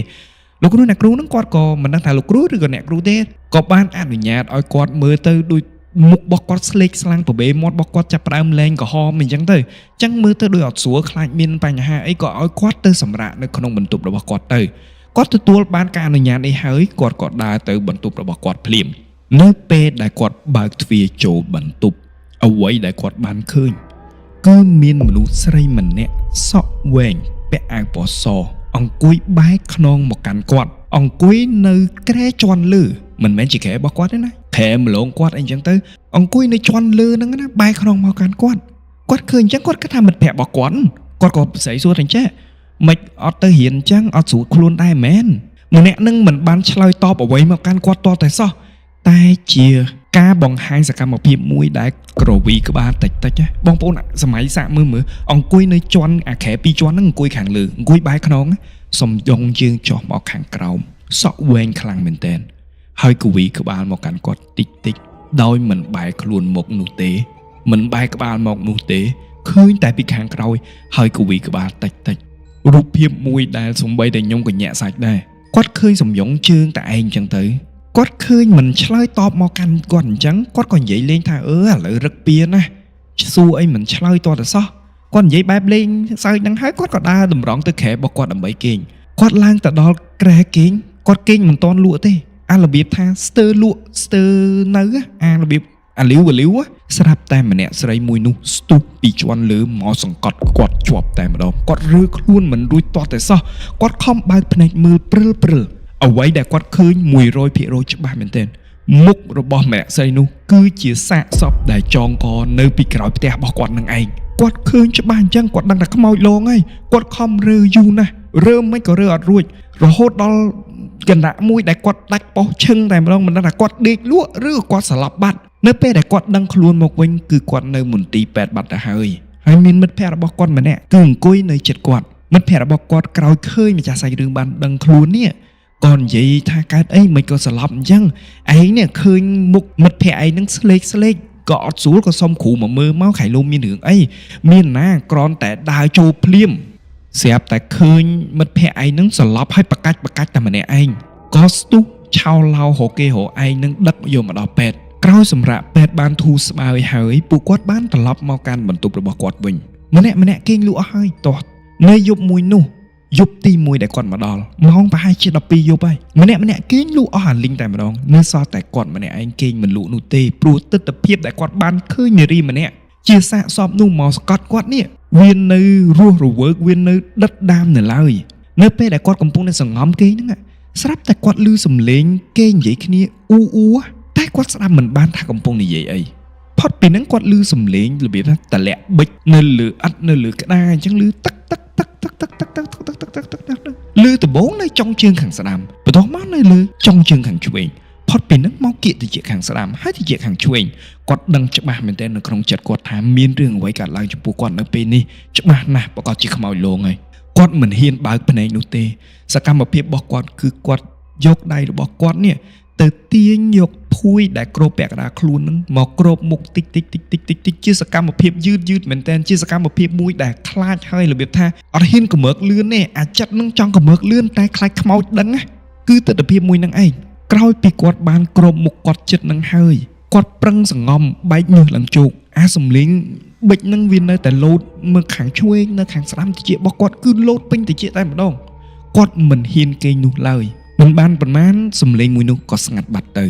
លោកគ្រូអ្នកគ្រូហ្នឹងគាត់ក៏មិនដឹងថាលោកគ្រូឬក៏អ្នកគ្រូទេក៏បានអនុញ្ញាតឲ្យគាត់មើលទៅដូចមុខរបស់គាត់ស្លេកស្លាំងប្របេមាត់របស់គាត់ចាប់ផ្ដើមលែងក្រហមអញ្ចឹងទៅអញ្ចឹងមើលទៅដូចអត់ស្រួលខ្លាចមានបញ្ហាអីក៏ឲ្យគាត់ទៅសម្រាកនៅក្នុងបន្ទប់របស់គាត់ទៅគាត់ទទួលបានការអនុញ្ញាតនេះហើយគាត់ក៏ដើរទៅបន្ទប់របស់គាត់ភ្លាមនៅពេលដែលគាត់បើកទ្វារចូលបន្ទប់អ្វីដែលគាត់បានឃើញគឺមានមនុស្សស្រីម្នាក់សក់វែងពាក់អាវពណ៌សអង្គុយបែរខ្នងមកកាន់គាត់អង្គុយនៅគ្រែជាន់លើមិនមែនជាគ្រែរបស់គាត់ទេណាគ្រែម្លងគាត់អីចឹងទៅអង្គុយនៅជាន់លើហ្នឹងណាបែរខ្នងមកកាន់គាត់ឃើញអញ្ចឹងគាត់គិតថាមិត្តភក្តិរបស់គាត់ក៏ស្រីសួរថាអញ្ចឹងមិនអត់ទៅរៀនអញ្ចឹងអត់ស្រួលខ្លួនដែរមែនម្នាក់នឹងមិនបានឆ្លើយតបអ្វីមកកាន់គាត់តតែសោះតែជាការបង្ហាញសកម្មភាពមួយដែលក្រវីក្បាលតិចបងប្អូនសម័យសាក់មើលអង្គុយនៅជាន់អាខែ2ជាន់ហ្នឹងអង្គុយខាងលើអង្គុយបែរខ្នងសំយងជើងចុះមកខាងក្រោមសក់វែងខ្លាំងមែនតើហើយក្រវីក្បាលមកកាន់គាត់តិចដោយមិនបែរខ្លួនមកនោះទេមិនបែរក្បាលមកនោះទេឃើញតែពីខាងក្រោយហើយក្រវីក្បាលតិចរូបភាពមួយដែលសំបីតែខ្ញុំក៏ញាក់សាច់ដែរគាត់ឃើញសំយងជើងតែឯងចឹងទៅគាត់ឃើញមិនឆ្លើយតបមកកាន់គាត់អញ្ចឹងគាត់ក៏និយាយលេងថាឥឡូវរឹកពៀណាសួរអីមិនឆ្លើយតបទៅសោះគាត់និយាយបែបលេងសើចហ្នឹងហើយគាត់ក៏ដើរតម្រង់ទៅក្រែរបស់គាត់ដើម្បីគេងគាត់ឡើងទៅដល់ក្រែគេងគាត់គេងមិនទាន់លក់ទេអារបៀបថាស្ទើរលក់ស្ទើរនៅអារបៀបអាលីវស្រាប់តែម្នាក់ស្រីមួយនោះស្ទុះពីជាន់លើមកសង្កត់គាត់ជាប់តែម្ដងគាត់រើខ្លួនមិនរួចទាល់តែសោះគាត់ខំបើកភ្នែកមើលព្រិលអ្វីដែលគាត់ឃើញ 100% ច្បាស់មែនទែន មុខរបស់ម្នាក់ស្រីនោះគឺជាសាកសពដែលចងកនៅពីក្រោយផ្ទះរបស់គាត់នឹងឯងគាត់ឃើញច្បាស់អញ្ចឹងគាត់ដឹងថាខ្មោចលងហើយគាត់ខំរើយូរណាស់រើមិនក៏រើអត់រួចរហូតដល់កណ្ដាក់មួយដែលគាត់ដាច់ប៉ោះឈឹងតែម្ដងមិនដឹងថាគាត់ដេកលក់ឬគាត់ស្លាប់បាត់នៅពេលដែលគាត់ដឹងខ្លួនមកវិញគឺគាត់នៅមន្ទីរពេទ្យបាត់ទៅហើយមានមិត្តភ័ក្តិរបស់គាត់ម្នាក់គឺអង្គុយនៅជិតគាត់មិត្តភ័ក្តិរបស់គាត់ក្រោយឃើញម្ចាស់សាច់រឿងបានដឹងខ្លួននេះក៏និយាយថាកើតអីមិនក៏ស្លាប់អញ្ចឹងឯងនេះឃើញមុខមិត្តភ័ក្តិឯងនឹងស្លេកក៏អត់ស្រួលក៏សុំគ្រូមកមើលមកខៃលោមានរឿងអីមានណាគ្រាន់តែដើរចូលភ្លាមស្រាប់តែឃើញមិត្តភ័ក្តិឯងនឹងស្លាប់ហើយបកាច់តែម្នាក់ឯងក៏ស្ទុះឆោឡោរគេរឯងនឹងដឹកយកមកដល់ពេទ្យក្រោយសម្រាប់ពេទ្យបានធូរស្បើយហើយពួកគាត់បានត្រឡប់មកកាន់បន្ទប់របស់គាត់វិញម្នាក់គេងលក់អស់ហើយទាស់នៅយប់មួយនោះយប់ទី1ដែលគាត់មកដល់ម៉ោងប្រហែលជា12យប់ហើយម្នាក់គេងលក់អស់អាលីងតែម្ដងនៅសល់តែគាត់ម្នាក់ឯងគេងមិនលក់នោះទេព្រោះទិដ្ឋភាពដែលគាត់បានឃើញនារីម្នាក់ជាសាកសពនោះមកស្កត់គាត់នេះវានៅរស់រវើកវានៅដិតដាមនៅឡើយនៅពេលដែលគាត់កំពុងតែសង្ងំគេហ្នឹងស្រាប់តែគាត់ឮសំឡេងគេនិយាយគ្នាអ៊ូតែគាត់ស្ដាប់មិនបានថាកំពុងនិយាយអីផុតពីហ្នឹងគាត់ឮសំឡេងរបៀបថាតម្លាក់បិចនៅលើអត់នៅលើក្តារអញ្ចឹងឮទឹកលើដំបងនៅចុងជើងខាងស្ដាំបន្ទាប់មកនៅលើចុងជើងខាងឆ្វេងផុតពីហ្នឹងមកគៀកទៅជាខាងស្ដាំហើយទៅជាខាងឆ្វេងគាត់ដឹងច្បាស់មែនទែននៅក្នុងចិត្តគាត់ថាមានរឿងអ្វីកើតឡើងចំពោះគាត់នៅពេលនេះច្បាស់ណាស់ប្រកាសជាខ្មោចលងហើយគាត់មិនហ៊ានបើកភ្នែកនោះទេសកម្មភាពរបស់គាត់គឺគាត់យកដៃរបស់គាត់នេះទៅទាញយកភួយដែលគ្របពាក់កណ្ដាលខ្លួននឹងមកគ្របមុខតិចជាសកម្មភាពយឺតមែនតើជាសកម្មភាពមួយដែលខ្លាចហើយរបៀបថាអត់ហ៊ានកម្រើកលឿនទេអាចិត្តនឹងចង់កម្រើកលឿនតែខ្លាចខ្មោចដឹងណាគឺទស្សនវិជ្ជាមួយនឹងឯងក្រោយពីគាត់បានគ្របមុខគាត់ចិត្តនឹងហើយគាត់ប្រឹងសង្ងំបែកញើសឡើងជោគអាសំលេងបិចនឹងវានៅតែលោតមើលខាងឆ្វេងនៅខាងស្ដាំតិចរបស់គាត់គឺលោតពេញតិចតែម្ដងគាត់មិនហ៊ានគេងនោះឡើយមិនបានប៉ុន្មានសំឡេងមួយនោះក៏ស្ងាត់បាត់ទៅ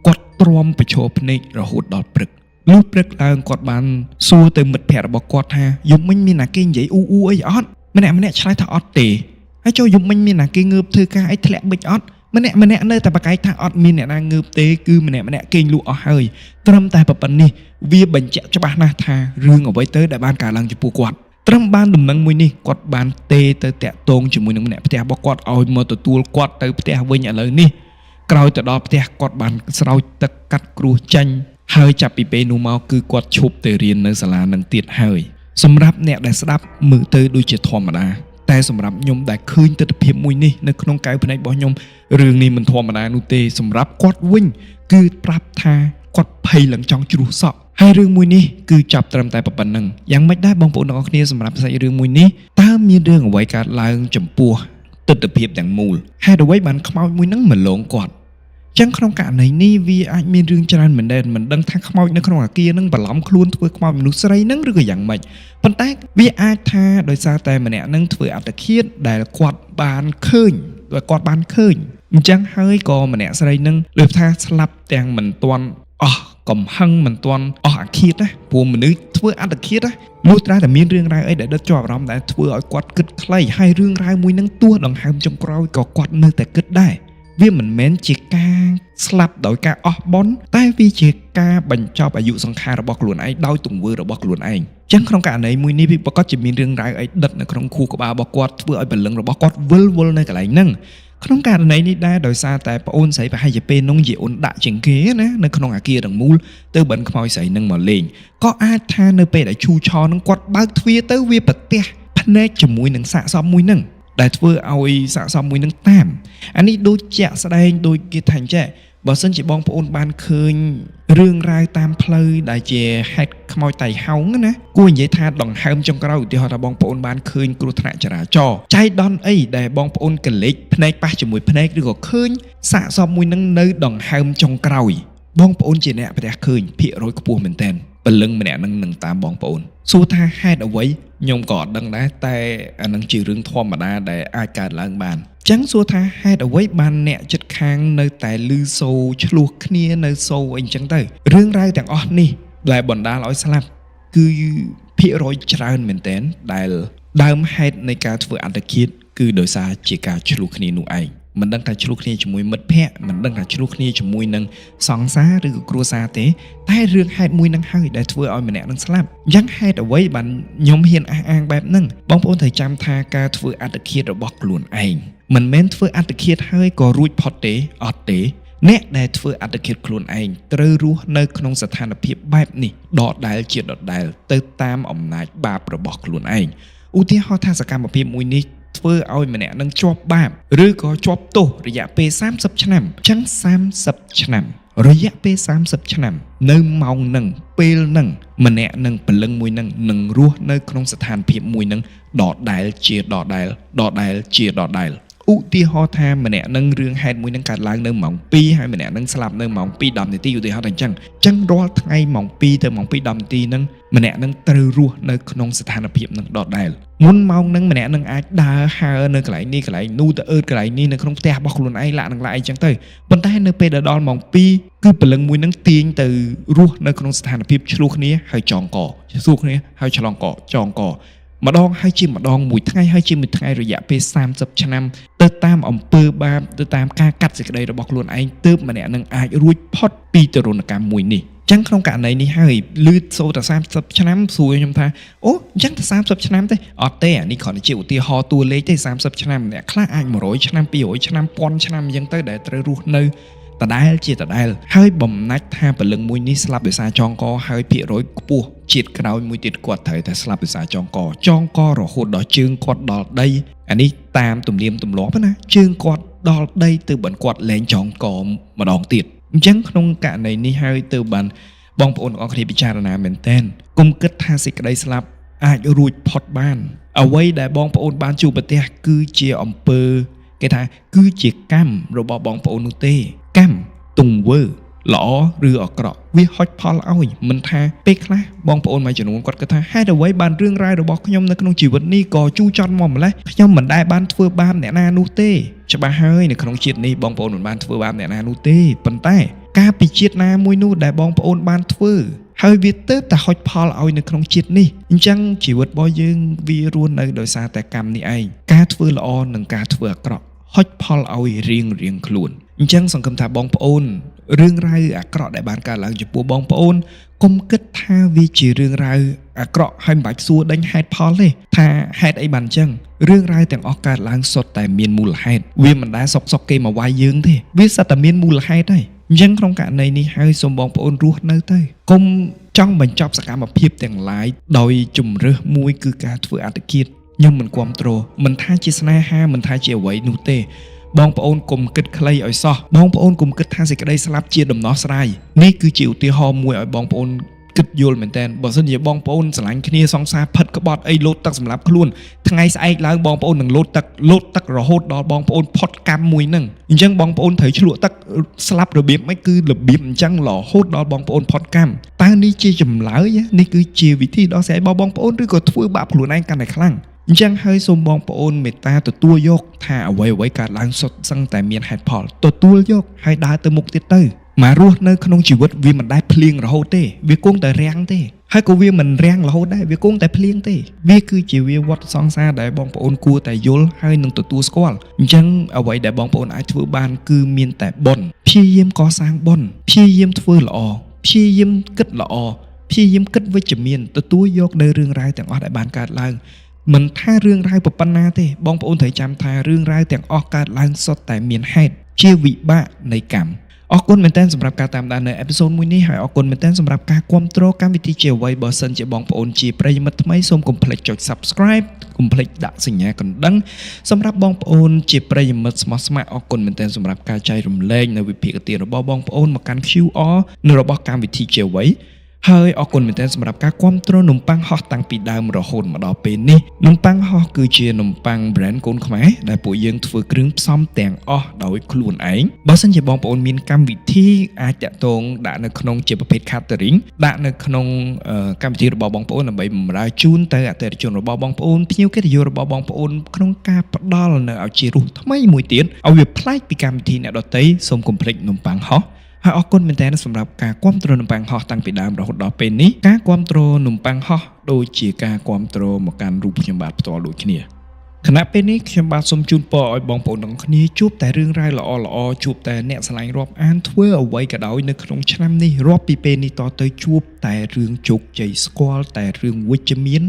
គាត់ទ្រាំប្រឈរភ្នែករហូតដល់ព្រឹកលុះព្រឹកឡើងគាត់បានសួរទៅមិត្តភ័ក្តិរបស់គាត់ថាយប់មិញមានណាគេនិយាយអ៊ូអីអត់ម្នាក់ឆ្លើយថាអត់ទេហើយចូលយប់មិញមានណាគេងើបធ្វើការអីធ្លាក់បិចអត់ម្នាក់នៅតែបកែកថាអត់មានអ្នកណាងើបទេគឺម្នាក់គេងលក់អស់ហើយត្រឹមតែប៉ុណ្្នេះវាបញ្ជាក់ច្បាស់ណាស់ថារឿងអ្វីទៅដែលបានកើតឡើងចំពោះគាត់ត្រឹមបានដំណឹងមួយនេះគាត់បានទេទៅតាក់ទងជាមួយនឹងម្នាក់ផ្ទះរបស់គាត់ឲ្យមកទទួលគាត់ទៅផ្ទះវិញឥឡូវនេះក្រោយទៅដល់ផ្ទះគាត់បានស្រោចទឹកកាត់គ្រោះចាញ់ហើយចាប់ពីពេលនោះមកគឺគាត់ឈប់ទៅរៀននៅសាលានឹងទៀតហើយសម្រាប់អ្នកដែលស្ដាប់មើលទៅដូចជាធម្មតាតែសម្រាប់ខ្ញុំដែលឃើញទស្សនវិជ្ជាមួយនេះនៅក្នុងកែវភ្នែករបស់ខ្ញុំរឿងនេះមិនធម្មតានោះទេសម្រាប់គាត់វិញគឺប្រាប់ថាគាត់ភ័យឡើងចង់ជ្រុះសក់ហើយរឿងមួយនេះគឺចាប់ត្រឹមតែប៉ុណ្្នឹងយ៉ាងម៉េចដែរបងប្អូនទាំងអស់គ្នាសម្រាប់សាច់រឿងមួយនេះតើមានរឿងអ្វីកើតឡើងចំពោះទស្សនវិជ្ជាទាំងមូលហេតុអ្វីបានខ្មោចមួយហ្នឹងមកលងគាត់ចឹងក្នុងករណីនេះវាអាចមានរឿងច្រើនមែនទែនមិនដឹងថាខ្មោចនៅក្នុងអាគារហ្នឹងបន្លំខ្លួនធ្វើខ្មោចមនុស្សស្រីហ្នឹងឬក៏យ៉ាងម៉េចប៉ុន្តែវាអាចថាដោយសារតែម្នាក់ហ្នឹងធ្វើអត្តឃាតដែលគាត់បានឃើញអញ្ចឹងហើយក៏ម្នាក់ស្រីហ្នឹងលើកថាស្លាប់ទាំងមិនទាន់អស់កំហឹងមិនទាន់អស់អាឃាតណាព្រោះមនុស្សធ្វើអត្តឃាតណាលុះត្រាតែមានរឿងរ៉ាវអីដែលដិតជាប់អារម្មណ៍ដែលធ្វើឲ្យគាត់គិតខ្លីហើយរឿងរ៉ាវមួយហ្នឹងទោះដង្ហើមចុងក្រោយក៏គាត់នៅតែគិតដែរវាមិនមែនជាការស្លាប់ដោយការអស់បុណ្យតែវាជាការបញ្ចប់អាយុសង្ខាររបស់ខ្លួនឯងដោយទង្វើរបស់ខ្លួនឯងចឹងក្នុងករណីមួយនេះវាប្រកាសជាមានរឿងរ៉ាវអីដិតនៅក្នុងខួរក្បាលរបស់គាត់ធ្វើឲ្យព្រលឹងរបស់គាត់វិលនៅកន្លែងហ្នឹងក្នុងករណីនេះដែរដោយសារតែប្អូនស្រីប្រហែលជាពេលនោះជាអូនដាក់ជាងគេណានៅក្នុងអាគារទាំងមូលទៅបិណ្ឌខ្មោចស្រីនឹងមកលេងក៏អាចថានៅពេលដែលឈូឆរនឹងគាត់បើកទ្វារទៅវាប្រទះភ្នែកជាមួយនឹងសាកសពមួយនឹងដែលធ្វើឲ្យសាកសពមួយនឹងតាមអានេះដូចជាក់ស្ដែងដូចគេថាអញ្ចឹងបើសិនជាបងប្អូនបានឃើញរឿងរ៉ាវតាមផ្លូវដែលជាហេតុខ្មោចតៃហោងណាគួរនិយាយថាដង្ហើមចុងក្រោយឧទាហរណ៍ថាបងប្អូនបានឃើញគ្រោះថ្នាក់ចរាចរណ៍ចៃដន្យអីដែលបងប្អូនកលេចភ្នែកប៉ះជាមួយភ្នែកឬក៏ឃើញសាកសពមួយនឹងនៅដង្ហើមចុងក្រោយបងប្អូនជាអ្នកប្រទះឃើញភាគរយខ្ពស់មែនតើពលឹងម្នាក់នឹងតាមបងប្អូនសួរថាហេតុអ្វីខ្ញុំក៏អត់ដឹងដែរតែអានឹងជារឿងធម្មតាដែលអាចកើតឡើងបានចឹងសួរថាហេតុអ្វីបានអ្នកចិត្តខាងនៅតែលឺសូរឆ្លោះគ្នានៅសូរអីចឹងទៅរឿងរ៉ាវទាំងអស់នេះដែលបណ្ដាលឲ្យស្លាប់គឺភាគរយច្រើនមែនទែនដែលដើមហេតុនៃការធ្វើអត្តឃាតគឺដោយសារជាការឆ្លោះគ្នានោះឯង មិនដឹងថាឆ្លោះគ្នាជាមួយមិត្តភ័ក្តិមិនដឹងថាឆ្លោះគ្នាជាមួយនឹងសង្សារឬក៏គ្រួសារទេតែរឿងហេតុមួយនឹងហើយដែលធ្វើឲ្យម្នាក់នឹងស្លាប់យ៉ាងហេតុអ្វីបានខ្ញុំហ៊ានអះអាងបែបហ្នឹងបងប្អូនត្រូវចាំថាការធ្វើអត្តឃាតរបស់ខ្លួនឯងមិនមែនធ្វើអត្តឃាតហើយក៏រួចផុតទេអត់ទេអ្នកដែលធ្វើអត្តឃាតខ្លួនឯងត្រូវរស់នៅក្នុងស្ថានភាពបែបនេះដដែលជាដដែលទៅតាមអំណាចបាបរបស់ខ្លួនឯងឧទាហរណ៍ថាសកម្មភាពមួយនេះធ្វើឲ្យម្នាក់នឹងជាប់បាបឬក៏ជាប់ទោសរយៈពេល30ឆ្នាំអញ្ចឹង30ឆ្នាំរយៈពេល30ឆ្នាំនៅម៉ោងនឹងពេលនឹងម្នាក់នឹងព្រលឹងមួយនឹងរស់នៅក្នុងស្ថានភាពមួយនឹងដដែលជាដដែលជាដដែលឧទាហរណ៍ថាម្នាក់នឹងរឿងហេតុមួយនឹងកើតឡើងនៅម៉ោង2ហើយម្នាក់នឹងស្លាប់នៅម៉ោង2 10នាទីឧទាហរណ៍តែអញ្ចឹងរាល់ថ្ងៃម៉ោង2ទៅម៉ោង2 10នាទីនឹងម្នាក់នឹងត្រូវរស់នៅក្នុងស្ថានភាពនឹងដដែលមុនម៉ោងនឹងម្នាក់នឹងអាចដើរហើរនៅកន្លែងនេះកន្លែងនោះទៅអឺតកន្លែងនេះនៅក្នុងផ្ទះរបស់ខ្លួនឯងលាក់នឹងឡាក់អីចឹងទៅប៉ុន្តែនៅពេលដល់ម៉ោង2គឺព្រលឹងមួយនឹងទាញទៅរស់នៅក្នុងស្ថានភាពឆ្លោះគ្នាហើយចងកឆ្លោះគ្នាហើយឆ្លងកចងកម្ដងហើយជាម្ដងមួយថ្ងៃហើយជាមួយថ្ងៃរយៈពេល30ឆ្នាំទៅតាមអំពើបាបទៅតាមការកាត់សេចក្តីរបស់ខ្លួនឯងទើបម្នាក់នឹងអាចរួចផុតពីទរណកម្មមួយនេះចឹងក្នុងករណីនេះហើយលឺសូតែ30ឆ្នាំសួរខ្ញុំថាអូអញ្ចឹងតែ30ឆ្នាំទេអត់ទេអានេះគ្រាន់តែជាឧទាហរណ៍តួលេខទេ30ឆ្នាំអ្នកខ្លះអាច100ឆ្នាំ200ឆ្នាំ1000ឆ្នាំអញ្ចឹងទៅដែលត្រូវរស់នៅដដែលជាដដែលហើយបំណាច់ថាព្រលឹងមួយនេះស្លាប់ដោយសារចងកហើយភាគរយខ្ពស់ជាតិក្រោយមួយទៀតគាត់ត្រូវតែស្លាប់ដោយសារចងករហូតដល់ជើងគាត់ដល់ដីអានេះតាមទំនៀមទម្លាប់ណាជើងគាត់ដល់ដីទៅបានគាត់លែងចងកម្ដងទៀតអញ្ចឹងក្នុងករណីនេះហើយទៅបានបងប្អូនទាំងអស់គ្នាពិចារណាមែនទែនកុំគិតថាសេចក្តីស្លាប់អាចរួចផុតបានអ្វីដែលបងប្អូនបានជួបប្រទះគឺជាអំពើគេថាគឺជាកម្មរបស់បងប្អូននោះទេកម្មទង្វើល្អឬអាក្រក់វាហុចផលឲ្យមិនថាពេលខ្លះបងប្អូនមួយចំនួនគាត់គិតថាហេតុអ្វីបានរឿងរ៉ាវរបស់ខ្ញុំនៅក្នុងជីវិតនេះក៏ជូរចត់មកម្លេះខ្ញុំមិនដែលបានធ្វើបាបអ្នកណានោះទេច្បាស់ហើយនៅក្នុងជាតិនេះបងប្អូនមិនបានធ្វើបាបអ្នកណានោះទេប៉ុន្តែការពិជាតិណាមួយនោះដែលបងប្អូនបានធ្វើហើយវាទៅតែហុចផលឲ្យនៅក្នុងជាតិនេះអញ្ចឹងជីវិតរបស់យើងវារស់នៅដោយសារតែកម្មនេះឯងការធ្វើល្អនិងការធ្វើអាក្រក់ហុចផលឲ្យរៀងខ្លួនអញ្ចឹងសង្ឃឹមថាបងប្អូនរឿងរ៉ាវអាក្រក់ដែលបានកើតឡើងចំពោះបងប្អូនកុំគិតថាវាជារឿងរ៉ាវអាក្រក់ហើយមិនបាច់សួរដេញហេតុផលទេថាហេតុអីបានអញ្ចឹងរឿងរ៉ាវទាំងអស់កើតឡើងសុទ្ធតែមានមូលហេតុវាមិនដែលសុកគេមកវាយយើងទេវាសុទ្ធតែមានមូលហេតុហើយអញ្ចឹងក្នុងករណីនេះហើយសូមបងប្អូនរស់នៅទៅកុំចង់បញ្ចប់សកម្មភាពទាំងឡាយដោយជំរើសមួយគឺការធ្វើអត្តឃាតខ្ញុំមិនគាំទ្រមិនថាជាស្នេហាមិនថាជាអ្វីនោះទេបងប្អូនកុំគិតខ្លីឲ្យសោះបងប្អូនកុំគិតថាសេចក្តីស្លាប់ជាដំណោះស្រាយនេះគឺជាឧទាហរណ៍មួយឲ្យបងប្អូនគិតយល់មែនតើបើសិនជាបងប្អូនស្រឡាញ់គ្នាសង្សារផិតក្បត់អីលោតទឹកសម្រាប់ខ្លួនថ្ងៃស្អែកឡើងបងប្អូននឹងលោតទឹករហូតដល់បងប្អូនផុតកម្មមួយហ្នឹងអញ្ចឹងបងប្អូនត្រូវឆ្លក់ទឹកស្លាប់របៀបម៉េចគឺរបៀបអញ្ចឹងរហូតដល់បងប្អូនផុតកម្មតើនេះជាចម្លើយនេះគឺជាវិធីដោះស្រាយរបស់បងប្អូនឬក៏ធ្វើបាបខ្លួនឯងកាន់តែខ្លាំងអញ្ចឹងហើយសូមបងប្អូនមេត្តាទទួលយកថាអ្វីកើតឡើងសុទ្ធសឹងតែមានហេតុផលទទួលយកហើយដើរទៅមុខទៀតទៅមករស់នៅក្នុងជីវិតវាមិនដែលភ្លៀងរហូតទេវាគង់តែរាំងទេហើយក៏វាមិនរាំងរហូតដែរវាគង់តែភ្លៀងទេវាគឺជាវាវដ្តសង្សារដែលបងប្អូនគួរតែយល់ហើយនឹងទទួលស្គាល់អញ្ចឹងអ្វីដែលបងប្អូនអាចធ្វើបានគឺមានតែបុណ្យព្យាយាមកសាងបុណ្យព្យាយាមធ្វើល្អព្យាយាមគិតល្អព្យាយាមគិតវិជ្ជមានទទួលយកនៅរឿងរ៉ាវទាំងអស់ដែលបានកើតឡើងមិនថារឿងរ៉ាវប៉ុណ្ណាទេបងប្អូនត្រូវចាំថារឿងរ៉ាវទាំងអស់កើតឡើងសុទ្ធតែមានហេតុជាវិបាកនៃកម្មអរគុណមែនទែនសម្រាប់ការតាមដាននៅអេពីសូតមួយនេះហើយអរគុណមែនទែនសម្រាប់ការគាំទ្រកម្មវិធីជាអ្វីបើសិនជាបងប្អូនជាប្រិយមិត្តថ្មីសូមកុំភ្លេចចុច Subscribe កុំភ្លេចដាក់សញ្ញាកណ្ដឹងសម្រាប់បងប្អូនជាប្រិយមិត្តស្មោះស្ម័គ្រអរគុណមែនទែនសម្រាប់ការចែករំលែកនៅវិភាគទានរបស់បងប្អូនមកកាន់ QR នៅរបស់កម្មវិធីជាអ្វីហើយអរគុណមែនទែនសម្រាប់ការគាំទ្រនំប៉័ងហោះតាំងពីដើមរហូតមកដល់ពេលនេះនំប៉័ងហោះគឺជានំប៉័ង brand កូនខ្មែរដែលពួកយើងធ្វើគ្រឿងផ្សំទាំងអស់ដោយខ្លួនឯងបើសិនជាបងប្អូនមានកម្មវិធីអាចតាក់ទងដាក់នៅក្នុងជាប្រភេទ catering ដាក់នៅក្នុងកម្មវិធីរបស់បងប្អូនដើម្បីបម្រើជូនទៅអតិថិជនរបស់បងប្អូនភ្ញៀវកិត្តិយសរបស់បងប្អូនក្នុងការផ្ដល់នៅឲ្យជារសថ្មីមួយទៀតឲ្យវាប្លែកពីកម្មវិធីអ្នកដទៃសូមកុំភ្លេចនំប៉័ងហោះហើយអរគុណមែនទែនសម្រាប់ការគាំទ្រនំប៉័ងហោះតាំងពីដើមរហូតដល់ពេលនេះការគាំទ្រនំប៉័ងហោះដូចជាការគាំទ្រមកកាន់រូបខ្ញុំបាទផ្ទាល់ដូចគ្នា ខណៈពេលនេះខ្ញុំបាទសូមជូនពរឲ្យបងប្អូនទាំងគ្នាជួបតែរឿងរ៉ាវល្អៗជួបតែអ្នកស្រឡាញ់រាប់អានធ្វើអ្វីក៏ដោយនៅក្នុងឆ្នាំនេះរាប់ពីពេលនេះតទៅជួបតែរឿងជោគជ័យស្គាល់តែរឿងវិជ្ជមាន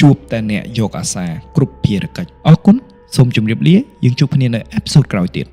ជួបតែអ្នកយកអាសាគ្រប់ភារកិច្ចអរគុណសូមជម្រាបលាយើងជួបគ្នានៅអេពីសូតក្រោយទៀត